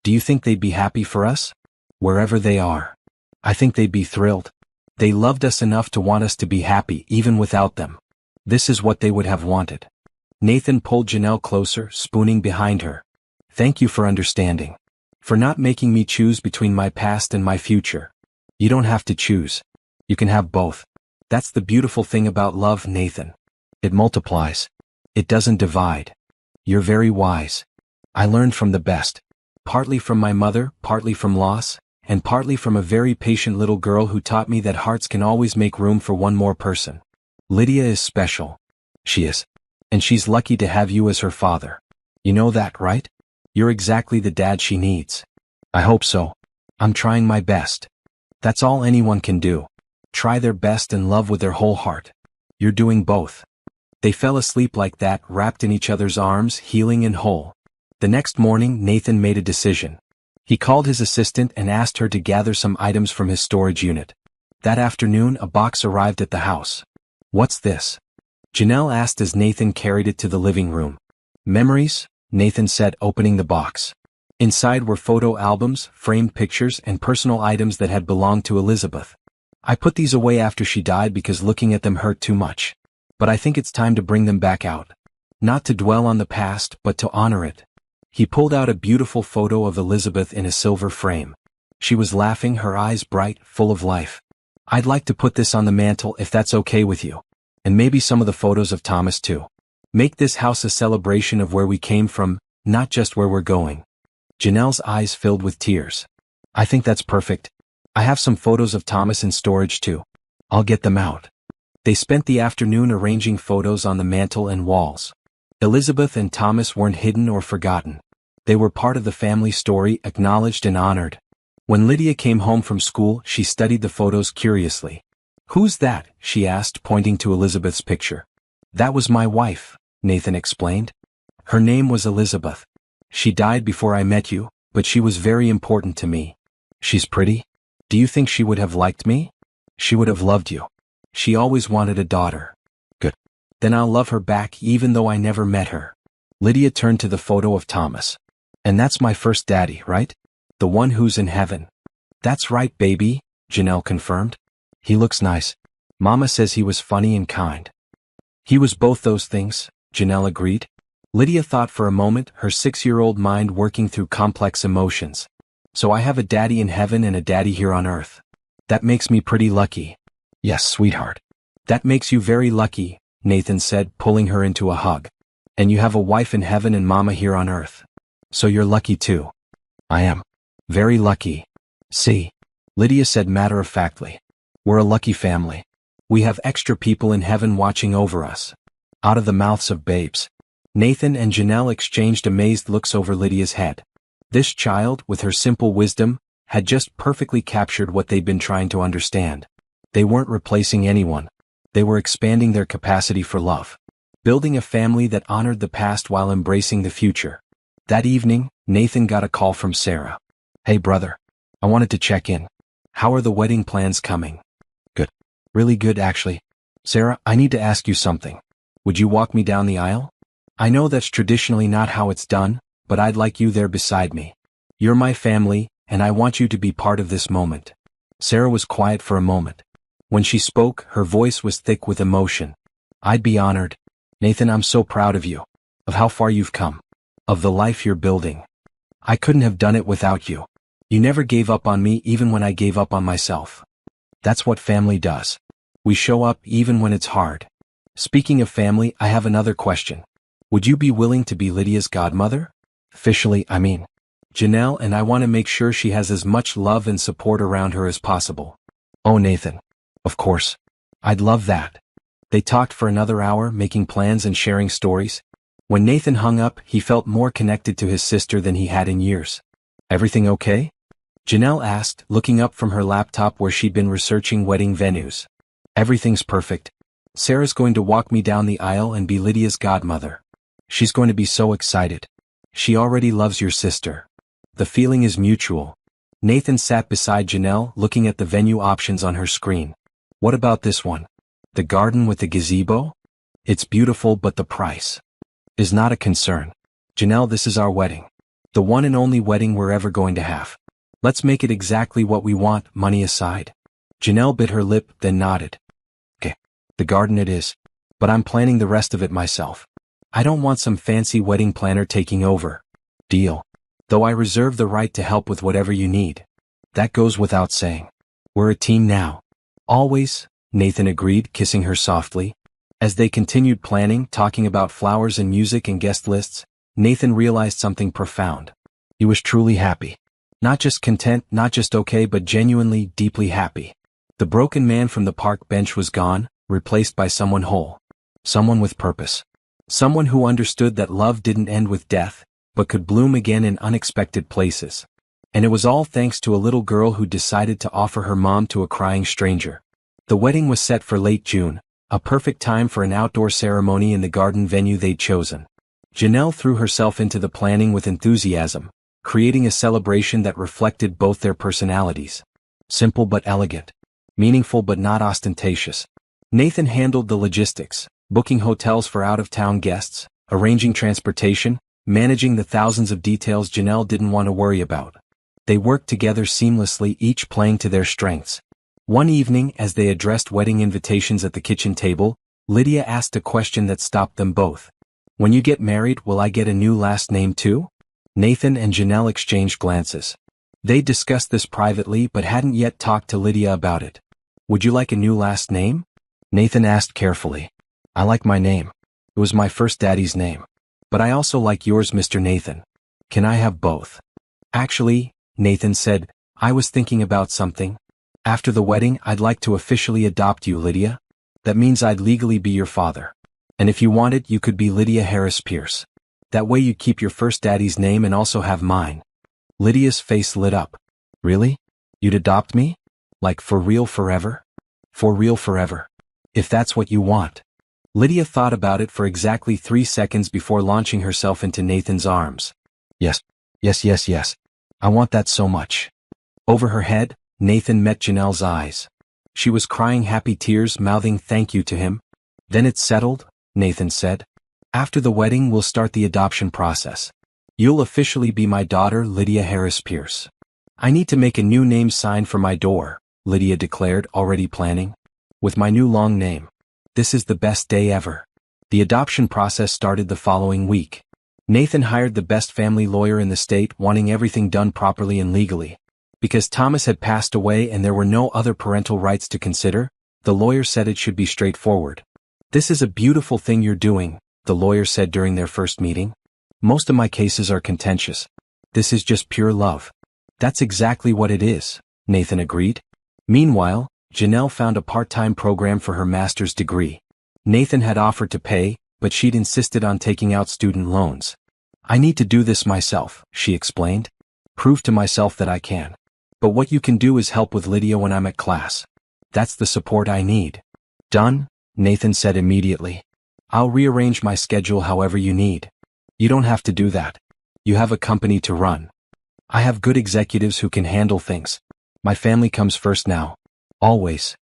Do you think they'd be happy for us? Wherever they are. I think they'd be thrilled. They loved us enough to want us to be happy even without them. This is what they would have wanted. Nathan pulled Janelle closer, spooning behind her. Thank you for understanding. For not making me choose between my past and my future. You don't have to choose. You can have both. That's the beautiful thing about love, Nathan. It multiplies. It doesn't divide. You're very wise. I learned from the best. Partly from my mother, partly from loss, and partly from a very patient little girl who taught me that hearts can always make room for one more person. Lydia is special. She is. And she's lucky to have you as her father. You know that, right? You're exactly the dad she needs. I hope so. I'm trying my best. That's all anyone can do. Try their best and love with their whole heart. You're doing both. They fell asleep like that, wrapped in each other's arms, healing and whole. The next morning, Nathan made a decision. He called his assistant and asked her to gather some items from his storage unit. That afternoon, a box arrived at the house. What's this? Janelle asked as Nathan carried it to the living room. Memories, Nathan said, opening the box. Inside were photo albums, framed pictures, and personal items that had belonged to Elizabeth. I put these away after she died because looking at them hurt too much. But I think it's time to bring them back out. Not to dwell on the past, but to honor it. He pulled out a beautiful photo of Elizabeth in a silver frame. She was laughing, her eyes bright, full of life. I'd like to put this on the mantle if that's okay with you. And maybe some of the photos of Thomas too. Make this house a celebration of where we came from, not just where we're going. Janelle's eyes filled with tears. I think that's perfect. I have some photos of Thomas in storage too. I'll get them out. They spent the afternoon arranging photos on the mantle and walls. Elizabeth and Thomas weren't hidden or forgotten. They were part of the family story, acknowledged and honored. When Lydia came home from school, she studied the photos curiously. Who's that? She asked, pointing to Elizabeth's picture. That was my wife, Nathan explained. Her name was Elizabeth. She died before I met you, but she was very important to me. She's pretty? Do you think she would have liked me? She would have loved you. She always wanted a daughter. Good. Then I'll love her back even though I never met her. Lydia turned to the photo of Thomas. And that's my first daddy, right? The one who's in heaven. That's right, baby, Janelle confirmed. He looks nice. Mama says he was funny and kind. He was both those things, Janelle agreed. Lydia thought for a moment, her 6-year-old mind working through complex emotions. So I have a daddy in heaven and a daddy here on earth. That makes me pretty lucky. Yes, sweetheart. That makes you very lucky, Nathan said, pulling her into a hug. And you have a wife in heaven and mama here on earth. So you're lucky too. I am. Very lucky. See, Lydia said matter-of-factly. We're a lucky family. We have extra people in heaven watching over us. Out of the mouths of babes. Nathan and Janelle exchanged amazed looks over Lydia's head. This child, with her simple wisdom, had just perfectly captured what they'd been trying to understand. They weren't replacing anyone. They were expanding their capacity for love. Building a family that honored the past while embracing the future. That evening, Nathan got a call from Sarah. Hey brother. I wanted to check in. How are the wedding plans coming? Good. Really good actually. Sarah, I need to ask you something. Would you walk me down the aisle? I know that's traditionally not how it's done, but I'd like you there beside me. You're my family, and I want you to be part of this moment. Sarah was quiet for a moment. When she spoke, her voice was thick with emotion. I'd be honored. Nathan, I'm so proud of you. Of how far you've come. Of the life you're building. I couldn't have done it without you. You never gave up on me even when I gave up on myself. That's what family does. We show up even when it's hard. Speaking of family, I have another question. Would you be willing to be Lydia's godmother? Officially, I mean. Janelle and I want to make sure she has as much love and support around her as possible. Oh Nathan. Of course. I'd love that. They talked for another hour, making plans and sharing stories. When Nathan hung up, he felt more connected to his sister than he had in years. Everything okay? Janelle asked, looking up from her laptop where she'd been researching wedding venues. Everything's perfect. Sarah's going to walk me down the aisle and be Lydia's godmother. She's going to be so excited. She already loves your sister. The feeling is mutual. Nathan sat beside Janelle, looking at the venue options on her screen. What about this one? The garden with the gazebo? It's beautiful, but the price is not a concern. Janelle, this is our wedding. The one and only wedding we're ever going to have. Let's make it exactly what we want, money aside. Janelle bit her lip, then nodded. Okay, the garden it is. But I'm planning the rest of it myself. I don't want some fancy wedding planner taking over. Deal. Though I reserve the right to help with whatever you need. That goes without saying. We're a team now. Always, Nathan agreed, kissing her softly. As they continued planning, talking about flowers and music and guest lists, Nathan realized something profound. He was truly happy. Not just content, not just okay, but genuinely, deeply happy. The broken man from the park bench was gone, replaced by someone whole. Someone with purpose. Someone who understood that love didn't end with death, but could bloom again in unexpected places. And it was all thanks to a little girl who decided to offer her mom to a crying stranger. The wedding was set for late June, a perfect time for an outdoor ceremony in the garden venue they'd chosen. Janelle threw herself into the planning with enthusiasm, creating a celebration that reflected both their personalities. Simple but elegant. Meaningful but not ostentatious. Nathan handled the logistics, booking hotels for out-of-town guests, arranging transportation, managing the thousands of details Janelle didn't want to worry about. They worked together seamlessly, each playing to their strengths. One evening, as they addressed wedding invitations at the kitchen table, Lydia asked a question that stopped them both. When you get married, will I get a new last name too? Nathan and Janelle exchanged glances. They discussed this privately but hadn't yet talked to Lydia about it. Would you like a new last name? Nathan asked carefully. I like my name. It was my first daddy's name. But I also like yours, Mr. Nathan. Can I have both? Actually, Nathan said, I was thinking about something. After the wedding, I'd like to officially adopt you, Lydia. That means I'd legally be your father. And if you wanted, you could be Lydia Harris Pierce. That way you'd keep your first daddy's name and also have mine. Lydia's face lit up. Really? You'd adopt me? Like for real forever? For real forever. If that's what you want. Lydia thought about it for exactly 3 seconds before launching herself into Nathan's arms. Yes. Yes, yes, yes. I want that so much. Over her head, Nathan met Janelle's eyes. She was crying happy tears, mouthing thank you to him. Then it's settled, Nathan said. After the wedding, we'll start the adoption process. You'll officially be my daughter, Lydia Harris Pierce. I need to make a new name sign for my door, Lydia declared, already planning. With my new long name. This is the best day ever. The adoption process started the following week. Nathan hired the best family lawyer in the state, wanting everything done properly and legally. Because Thomas had passed away and there were no other parental rights to consider, the lawyer said it should be straightforward. "This is a beautiful thing you're doing," the lawyer said during their first meeting. "Most of my cases are contentious. This is just pure love." "That's exactly what it is," Nathan agreed. Meanwhile, Janelle found a part-time program for her master's degree. Nathan had offered to pay, but she'd insisted on taking out student loans. "I need to do this myself," she explained. "Prove to myself that I can. But what you can do is help with Lydia when I'm at class. That's the support I need." "Done," Nathan said immediately. "I'll rearrange my schedule however you need." "You don't have to do that. You have a company to run. I have good executives who can handle things. My family comes first now. Always."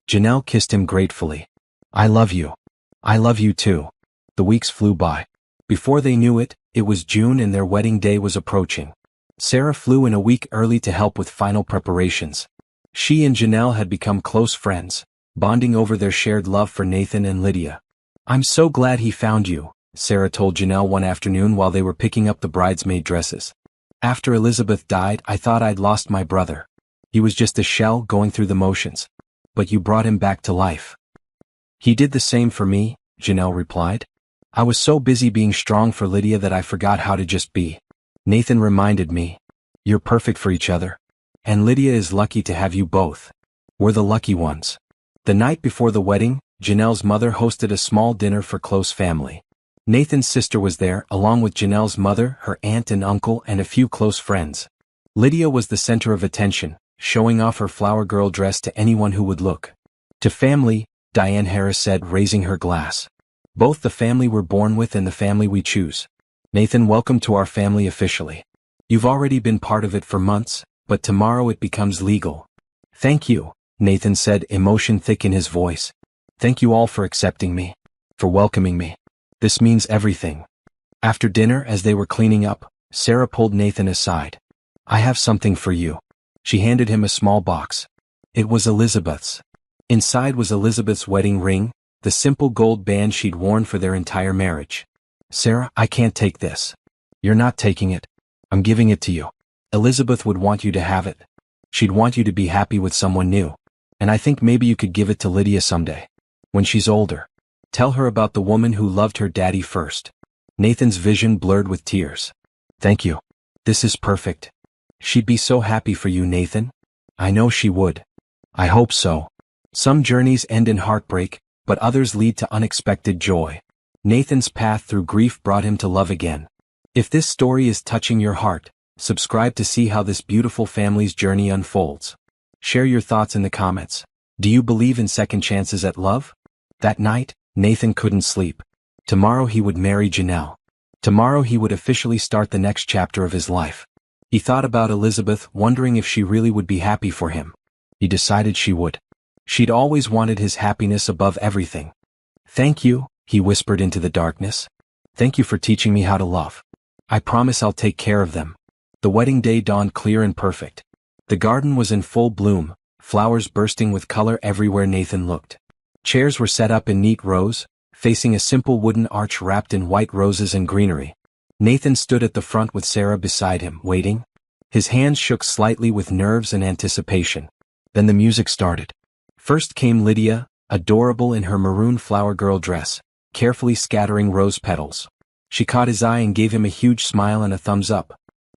Janelle kissed him gratefully. "I love you. I love you too." The weeks flew by. Before they knew it, it was June and their wedding day was approaching. Sarah flew in a week early to help with final preparations. She and Janelle had become close friends, bonding over their shared love for Nathan and Lydia. "I'm so glad he found you," Sarah told Janelle one afternoon while they were picking up the bridesmaid dresses. "After Elizabeth died, I thought I'd lost my brother. He was just a shell going through the motions. But you brought him back to life." "He did the same for me," Janelle replied. "I was so busy being strong for Lydia that I forgot how to just be. Nathan reminded me. You're perfect for each other. And Lydia is lucky to have you both. We're the lucky ones." The night before the wedding, Janelle's mother hosted a small dinner for close family. Nathan's sister was there, along with Janelle's mother, her aunt and uncle, and a few close friends. Lydia was the center of attention, showing off her flower girl dress to anyone who would look. "To family," Diane Harris said, raising her glass. "Both the family we're born with and the family we choose. Nathan, welcome to our family officially. You've already been part of it for months, but tomorrow it becomes legal." "Thank you," Nathan said, emotion thick in his voice. "Thank you all for accepting me, for welcoming me. This means everything." After dinner, as they were cleaning up, Sarah pulled Nathan aside. "I have something for you." She handed him a small box. It was Elizabeth's. Inside was Elizabeth's wedding ring, the simple gold band she'd worn for their entire marriage. "Sarah, I can't take this." "You're not taking it. I'm giving it to you. Elizabeth would want you to have it. She'd want you to be happy with someone new. And I think maybe you could give it to Lydia someday. When she's older. Tell her about the woman who loved her daddy first." Nathan's vision blurred with tears. "Thank you. This is perfect. She'd be so happy for you, Nathan." "I know she would. I hope so." Some journeys end in heartbreak, but others lead to unexpected joy. Nathan's path through grief brought him to love again. If this story is touching your heart, subscribe to see how this beautiful family's journey unfolds. Share your thoughts in the comments. Do you believe in second chances at love? That night, Nathan couldn't sleep. Tomorrow he would marry Janelle. Tomorrow he would officially start the next chapter of his life. He thought about Elizabeth, wondering if she really would be happy for him. He decided she would. She'd always wanted his happiness above everything. "Thank you," he whispered into the darkness. "Thank you for teaching me how to love. I promise I'll take care of them." The wedding day dawned clear and perfect. The garden was in full bloom, flowers bursting with color everywhere Nathan looked. Chairs were set up in neat rows, facing a simple wooden arch wrapped in white roses and greenery. Nathan stood at the front with Sarah beside him, waiting. His hands shook slightly with nerves and anticipation. Then the music started. First came Lydia, adorable in her maroon flower girl dress, carefully scattering rose petals. She caught his eye and gave him a huge smile and a thumbs up.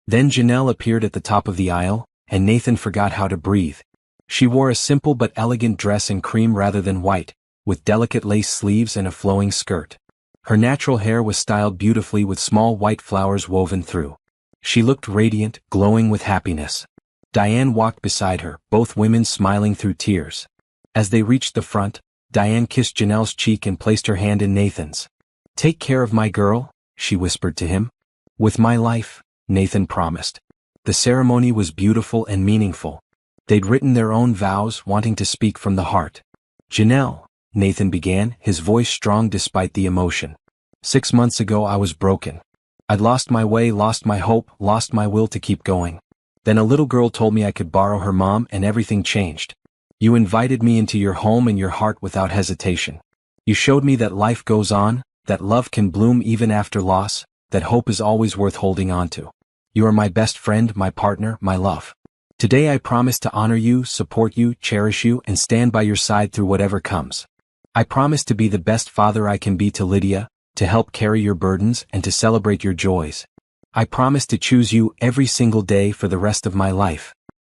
Then Janelle appeared at the top of the aisle, and Nathan forgot how to breathe. She wore a simple but elegant dress in cream rather than white, with delicate lace sleeves and a flowing skirt. Her natural hair was styled beautifully with small white flowers woven through. She looked radiant, glowing with happiness. Diane walked beside her, both women smiling through tears. As they reached the front, Diane kissed Janelle's cheek and placed her hand in Nathan's. "Take care of my girl," she whispered to him. "With my life," Nathan promised. The ceremony was beautiful and meaningful. They'd written their own vows, wanting to speak from the heart. "Janelle," Nathan began, his voice strong despite the emotion. 6 months ago I was broken. I'd lost my way, lost my hope, lost my will to keep going. Then a little girl told me I could borrow her mom and everything changed. You invited me into your home and your heart without hesitation. You showed me that life goes on, that love can bloom even after loss, that hope is always worth holding on to. You are my best friend, my partner, my love. Today I promise to honor you, support you, cherish you, and stand by your side through whatever comes. I promise to be the best father I can be to Lydia, to help carry your burdens and to celebrate your joys. I promise to choose you every single day for the rest of my life.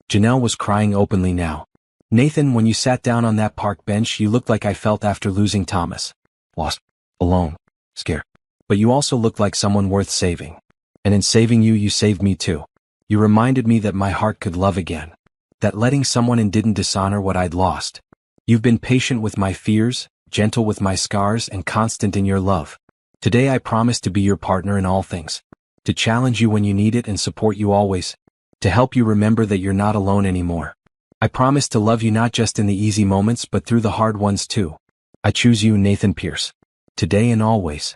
Janelle was crying openly now. Nathan, when you sat down on that park bench, you looked like I felt after losing Thomas. Lost, alone, scared. But you also looked like someone worth saving. And in saving you, you saved me too. You reminded me that my heart could love again. That letting someone in didn't dishonor what I'd lost. You've been patient with my fears, gentle with my scars, and constant in your love. Today I promise to be your partner in all things. To challenge you when you need it and support you always. To help you remember that you're not alone anymore. I promise to love you not just in the easy moments but through the hard ones too. I choose you, Nathan Pierce. Today and always.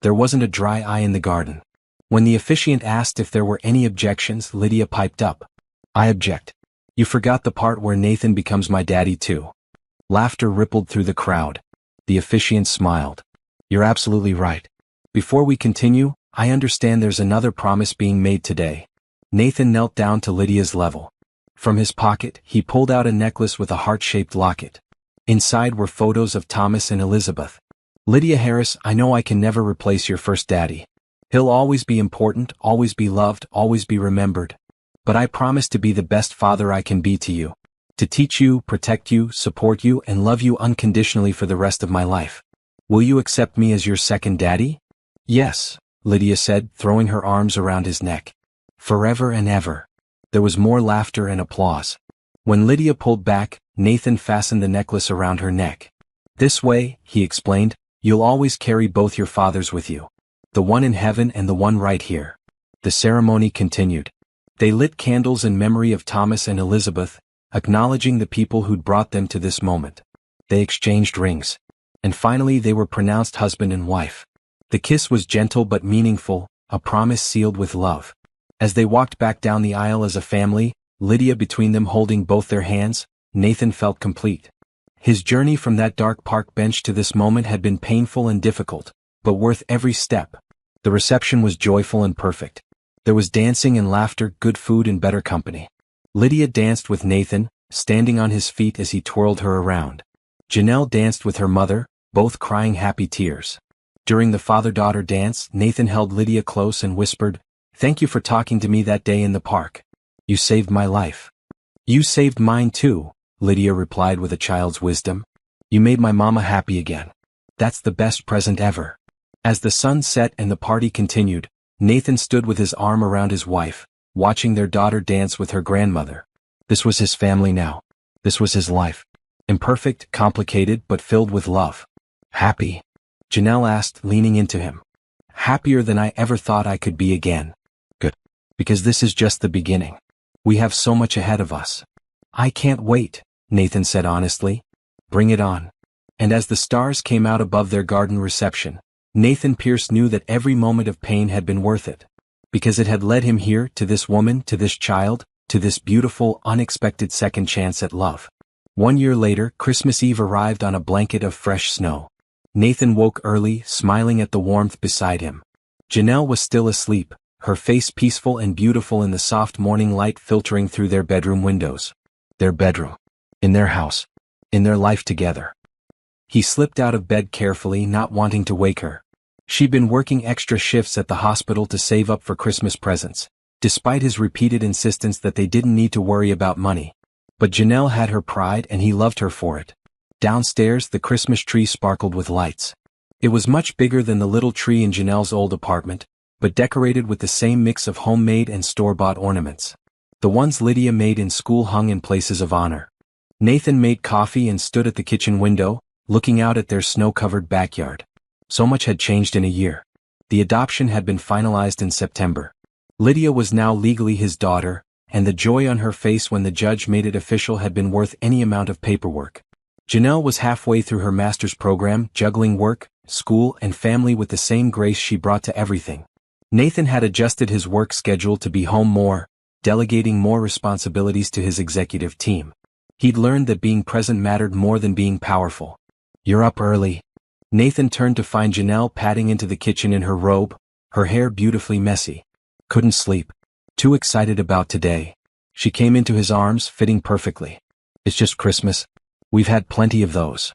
There wasn't a dry eye in the garden. When the officiant asked if there were any objections, Lydia piped up. I object. You forgot the part where Nathan becomes my daddy too. Laughter rippled through the crowd. The officiant smiled. You're absolutely right. Before we continue, I understand there's another promise being made today. Nathan knelt down to Lydia's level. From his pocket, he pulled out a necklace with a heart-shaped locket. Inside were photos of Thomas and Elizabeth. Lydia Harris, I know I can never replace your first daddy. He'll always be important, always be loved, always be remembered. But I promise to be the best father I can be to you. To teach you, protect you, support you, and love you unconditionally for the rest of my life. Will you accept me as your second daddy? Yes, Lydia said, throwing her arms around his neck. Forever and ever. There was more laughter and applause. When Lydia pulled back, Nathan fastened the necklace around her neck. This way, he explained, you'll always carry both your fathers with you. The one in heaven and the one right here. The ceremony continued. They lit candles in memory of Thomas and Elizabeth, acknowledging the people who'd brought them to this moment. They exchanged rings. And finally they were pronounced husband and wife. The kiss was gentle but meaningful, a promise sealed with love. As they walked back down the aisle as a family, Lydia between them holding both their hands, Nathan felt complete. His journey from that dark park bench to this moment had been painful and difficult, but worth every step. The reception was joyful and perfect. There was dancing and laughter, good food and better company. Lydia danced with Nathan, standing on his feet as he twirled her around. Janelle danced with her mother, both crying happy tears. During the father-daughter dance, Nathan held Lydia close and whispered, "Thank you for talking to me that day in the park. You saved my life." "You saved mine too," Lydia replied with a child's wisdom. "You made my mama happy again. That's the best present ever." As the sun set and the party continued, Nathan stood with his arm around his wife, watching their daughter dance with her grandmother. This was his family now. This was his life. Imperfect, complicated, but filled with love. "Happy?" Janelle asked, leaning into him. "Happier than I ever thought I could be again." "Good. Because this is just the beginning. We have so much ahead of us." "I can't wait," Nathan said honestly. "Bring it on." And as the stars came out above their garden reception, Nathan Pierce knew that every moment of pain had been worth it. Because it had led him here, to this woman, to this child, to this beautiful, unexpected second chance at love. 1 year later, Christmas Eve arrived on a blanket of fresh snow. Nathan woke early, smiling at the warmth beside him. Janelle was still asleep, her face peaceful and beautiful in the soft morning light filtering through their bedroom windows. Their bedroom. In their house. In their life together. He slipped out of bed carefully, not wanting to wake her. She'd been working extra shifts at the hospital to save up for Christmas presents, despite his repeated insistence that they didn't need to worry about money. But Janelle had her pride and he loved her for it. Downstairs, the Christmas tree sparkled with lights. It was much bigger than the little tree in Janelle's old apartment, but decorated with the same mix of homemade and store-bought ornaments. The ones Lydia made in school hung in places of honor. Nathan made coffee and stood at the kitchen window, looking out at their snow-covered backyard. So much had changed in a year. The adoption had been finalized in September. Lydia was now legally his daughter, and the joy on her face when the judge made it official had been worth any amount of paperwork. Janelle was halfway through her master's program, juggling work, school, and family with the same grace she brought to everything. Nathan had adjusted his work schedule to be home more, delegating more responsibilities to his executive team. He'd learned that being present mattered more than being powerful. "You're up early." Nathan turned to find Janelle padding into the kitchen in her robe, her hair beautifully messy. Couldn't sleep. Too excited about today. She came into his arms, fitting perfectly. It's just Christmas. We've had plenty of those.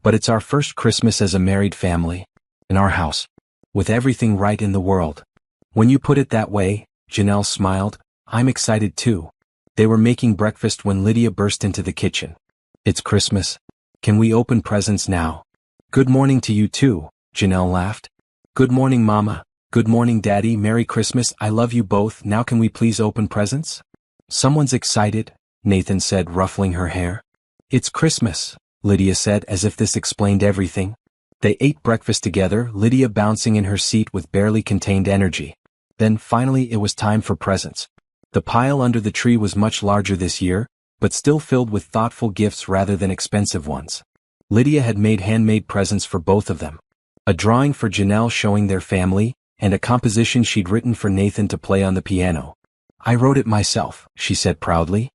But it's our first Christmas as a married family. In our house. With everything right in the world. When you put it that way, Janelle smiled, I'm excited too. They were making breakfast when Lydia burst into the kitchen. It's Christmas. Can we open presents now? Good morning to you too, Janelle laughed. Good morning, Mama. Good morning, Daddy. Merry Christmas. I love you both. Now can we please open presents? Someone's excited, Nathan said, ruffling her hair. It's Christmas, Lydia said, as if this explained everything. They ate breakfast together, Lydia bouncing in her seat with barely contained energy. Then finally it was time for presents. The pile under the tree was much larger this year, but still filled with thoughtful gifts rather than expensive ones. Lydia had made handmade presents for both of them. A drawing for Janelle showing their family, and a composition she'd written for Nathan to play on the piano. I wrote it myself, she said proudly.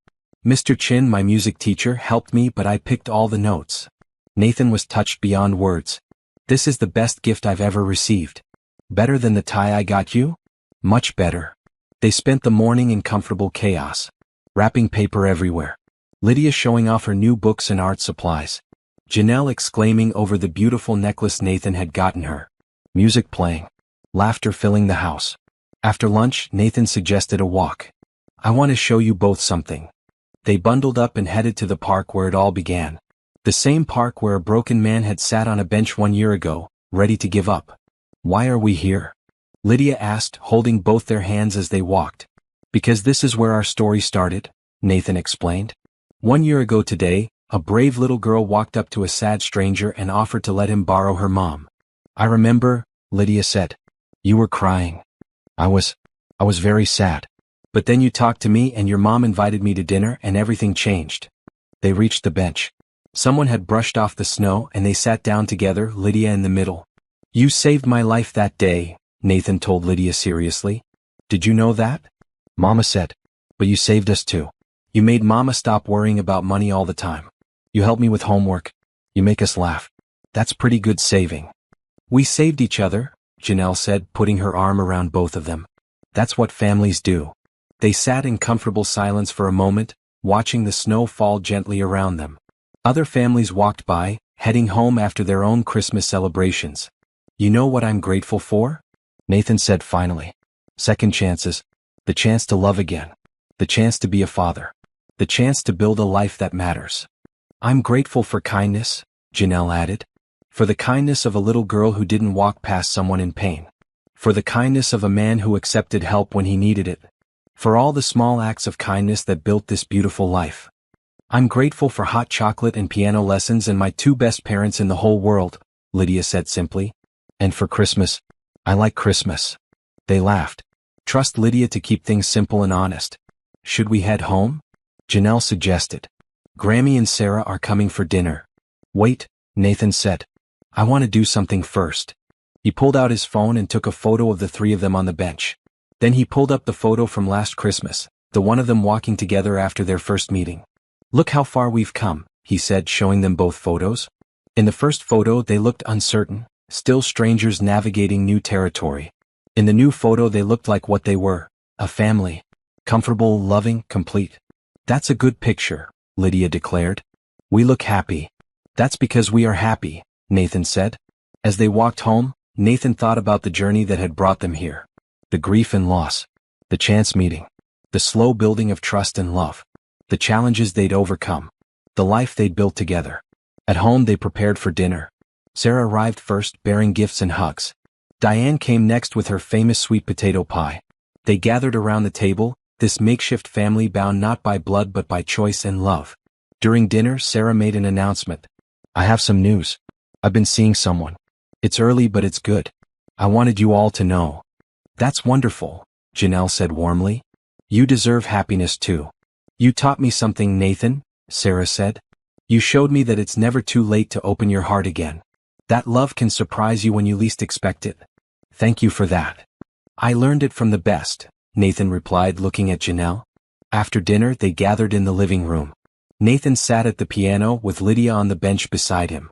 Mr. Chin, my music teacher, helped me, but I picked all the notes. Nathan was touched beyond words. This is the best gift I've ever received. Better than the tie I got you? Much better. They spent the morning in comfortable chaos. Wrapping paper everywhere. Lydia showing off her new books and art supplies. Janelle exclaiming over the beautiful necklace Nathan had gotten her. Music playing. Laughter filling the house. After lunch, Nathan suggested a walk. I want to show you both something. They bundled up and headed to the park where it all began. The same park where a broken man had sat on a bench 1 year ago, ready to give up. Why are we here? Lydia asked, holding both their hands as they walked. Because this is where our story started, Nathan explained. 1 year ago today, a brave little girl walked up to a sad stranger and offered to let him borrow her mom. I remember, Lydia said. You were crying. I was very sad. But then you talked to me and your mom invited me to dinner and everything changed. They reached the bench. Someone had brushed off the snow and they sat down together, Lydia in the middle. You saved my life that day, Nathan told Lydia seriously. Did you know that? Mama said. But you saved us too. You made Mama stop worrying about money all the time. You help me with homework. You make us laugh. That's pretty good saving. We saved each other, Janelle said, putting her arm around both of them. That's what families do. They sat in comfortable silence for a moment, watching the snow fall gently around them. Other families walked by, heading home after their own Christmas celebrations. You know what I'm grateful for? Nathan said finally. Second chances. The chance to love again. The chance to be a father. The chance to build a life that matters. I'm grateful for kindness, Janelle added. For the kindness of a little girl who didn't walk past someone in pain. For the kindness of a man who accepted help when he needed it. For all the small acts of kindness that built this beautiful life. I'm grateful for hot chocolate and piano lessons and my 2 best parents in the whole world, Lydia said simply. And for Christmas, I like Christmas. They laughed. Trust Lydia to keep things simple and honest. Should we head home? Janelle suggested. Grammy and Sarah are coming for dinner. Wait, Nathan said. I want to do something first. He pulled out his phone and took a photo of the 3 of them on the bench. Then he pulled up the photo from last Christmas, the one of them walking together after their first meeting. Look how far we've come, he said, showing them both photos. In the first photo they looked uncertain, still strangers navigating new territory. In the new photo they looked like what they were, a family. Comfortable, loving, complete. That's a good picture, Lydia declared. We look happy. That's because we are happy, Nathan said. As they walked home, Nathan thought about the journey that had brought them here. The grief and loss. The chance meeting. The slow building of trust and love. The challenges they'd overcome. The life they'd built together. At home they prepared for dinner. Sarah arrived first, bearing gifts and hugs. Diane came next with her famous sweet potato pie. They gathered around the table, this makeshift family bound not by blood but by choice and love. During dinner, Sarah made an announcement. I have some news. I've been seeing someone. It's early but it's good. I wanted you all to know. That's wonderful, Janelle said warmly. You deserve happiness too. You taught me something, Nathan, Sarah said. You showed me that it's never too late to open your heart again. That love can surprise you when you least expect it. Thank you for that. I learned it from the best, Nathan replied, looking at Janelle. After dinner they gathered in the living room. Nathan sat at the piano with Lydia on the bench beside him.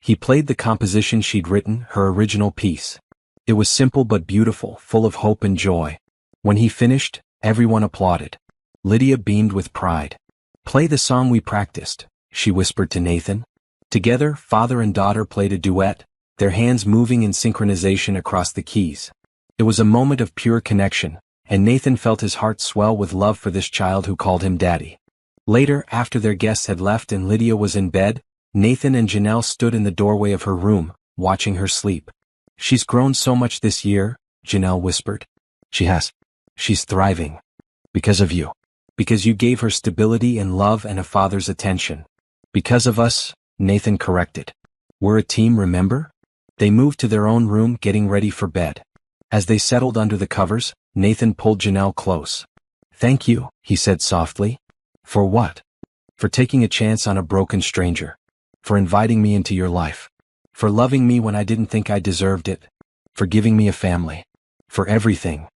He played the composition she'd written, her original piece. It was simple but beautiful, full of hope and joy. When he finished, everyone applauded. Lydia beamed with pride. "Play the song we practiced," she whispered to Nathan. Together, father and daughter played a duet, their hands moving in synchronization across the keys. It was a moment of pure connection, and Nathan felt his heart swell with love for this child who called him Daddy. Later, after their guests had left and Lydia was in bed, Nathan and Janelle stood in the doorway of her room, watching her sleep. "She's grown so much this year," Janelle whispered. "She has. She's thriving. Because of you. Because you gave her stability and love and a father's attention. Because of us," Nathan corrected. "We're a team, remember?" They moved to their own room, getting ready for bed. As they settled under the covers, Nathan pulled Janelle close. "Thank you," he said softly. "For what?" "For taking a chance on a broken stranger. For inviting me into your life. For loving me when I didn't think I deserved it. For giving me a family. For everything."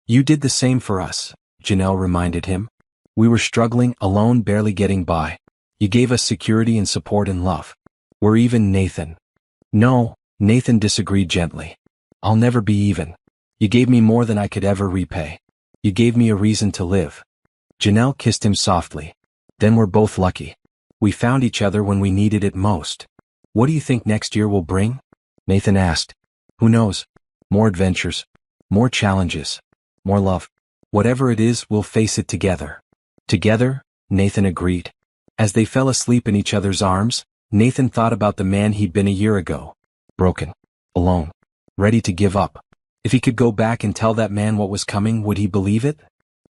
"You did the same for us," Janelle reminded him. "We were struggling, alone, barely getting by. You gave us security and support and love. We're even, Nathan." "No," Nathan disagreed gently. "I'll never be even. You gave me more than I could ever repay. You gave me a reason to live." Janelle kissed him softly. "Then we're both lucky. We found each other when we needed it most." "What do you think next year will bring?" Nathan asked. "Who knows? More adventures. More challenges. More love. Whatever it is, we'll face it together." "Together," Nathan agreed. As they fell asleep in each other's arms, Nathan thought about the man he'd been a year ago. Broken. Alone. Ready to give up. If he could go back and tell that man what was coming, would he believe it?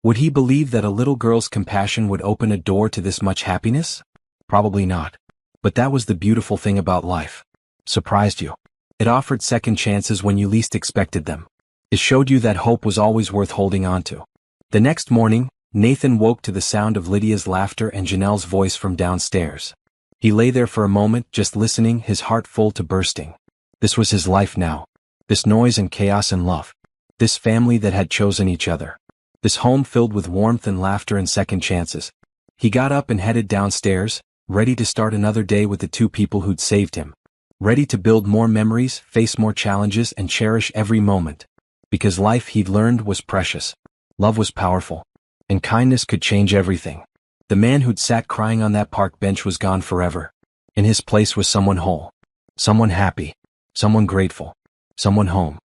Would he believe that a little girl's compassion would open a door to this much happiness? Probably not. But that was the beautiful thing about life. Surprised you. It offered second chances when you least expected them. It showed you that hope was always worth holding on to. The next morning, Nathan woke to the sound of Lydia's laughter and Janelle's voice from downstairs. He lay there for a moment, just listening, his heart full to bursting. This was his life now. This noise and chaos and love. This family that had chosen each other. This home filled with warmth and laughter and second chances. He got up and headed downstairs, ready to start another day with the two people who'd saved him. Ready to build more memories, face more challenges, and cherish every moment. Because life, he'd learned, was precious. Love was powerful. And kindness could change everything. The man who'd sat crying on that park bench was gone forever. In his place was someone whole. Someone happy. Someone grateful. Someone home.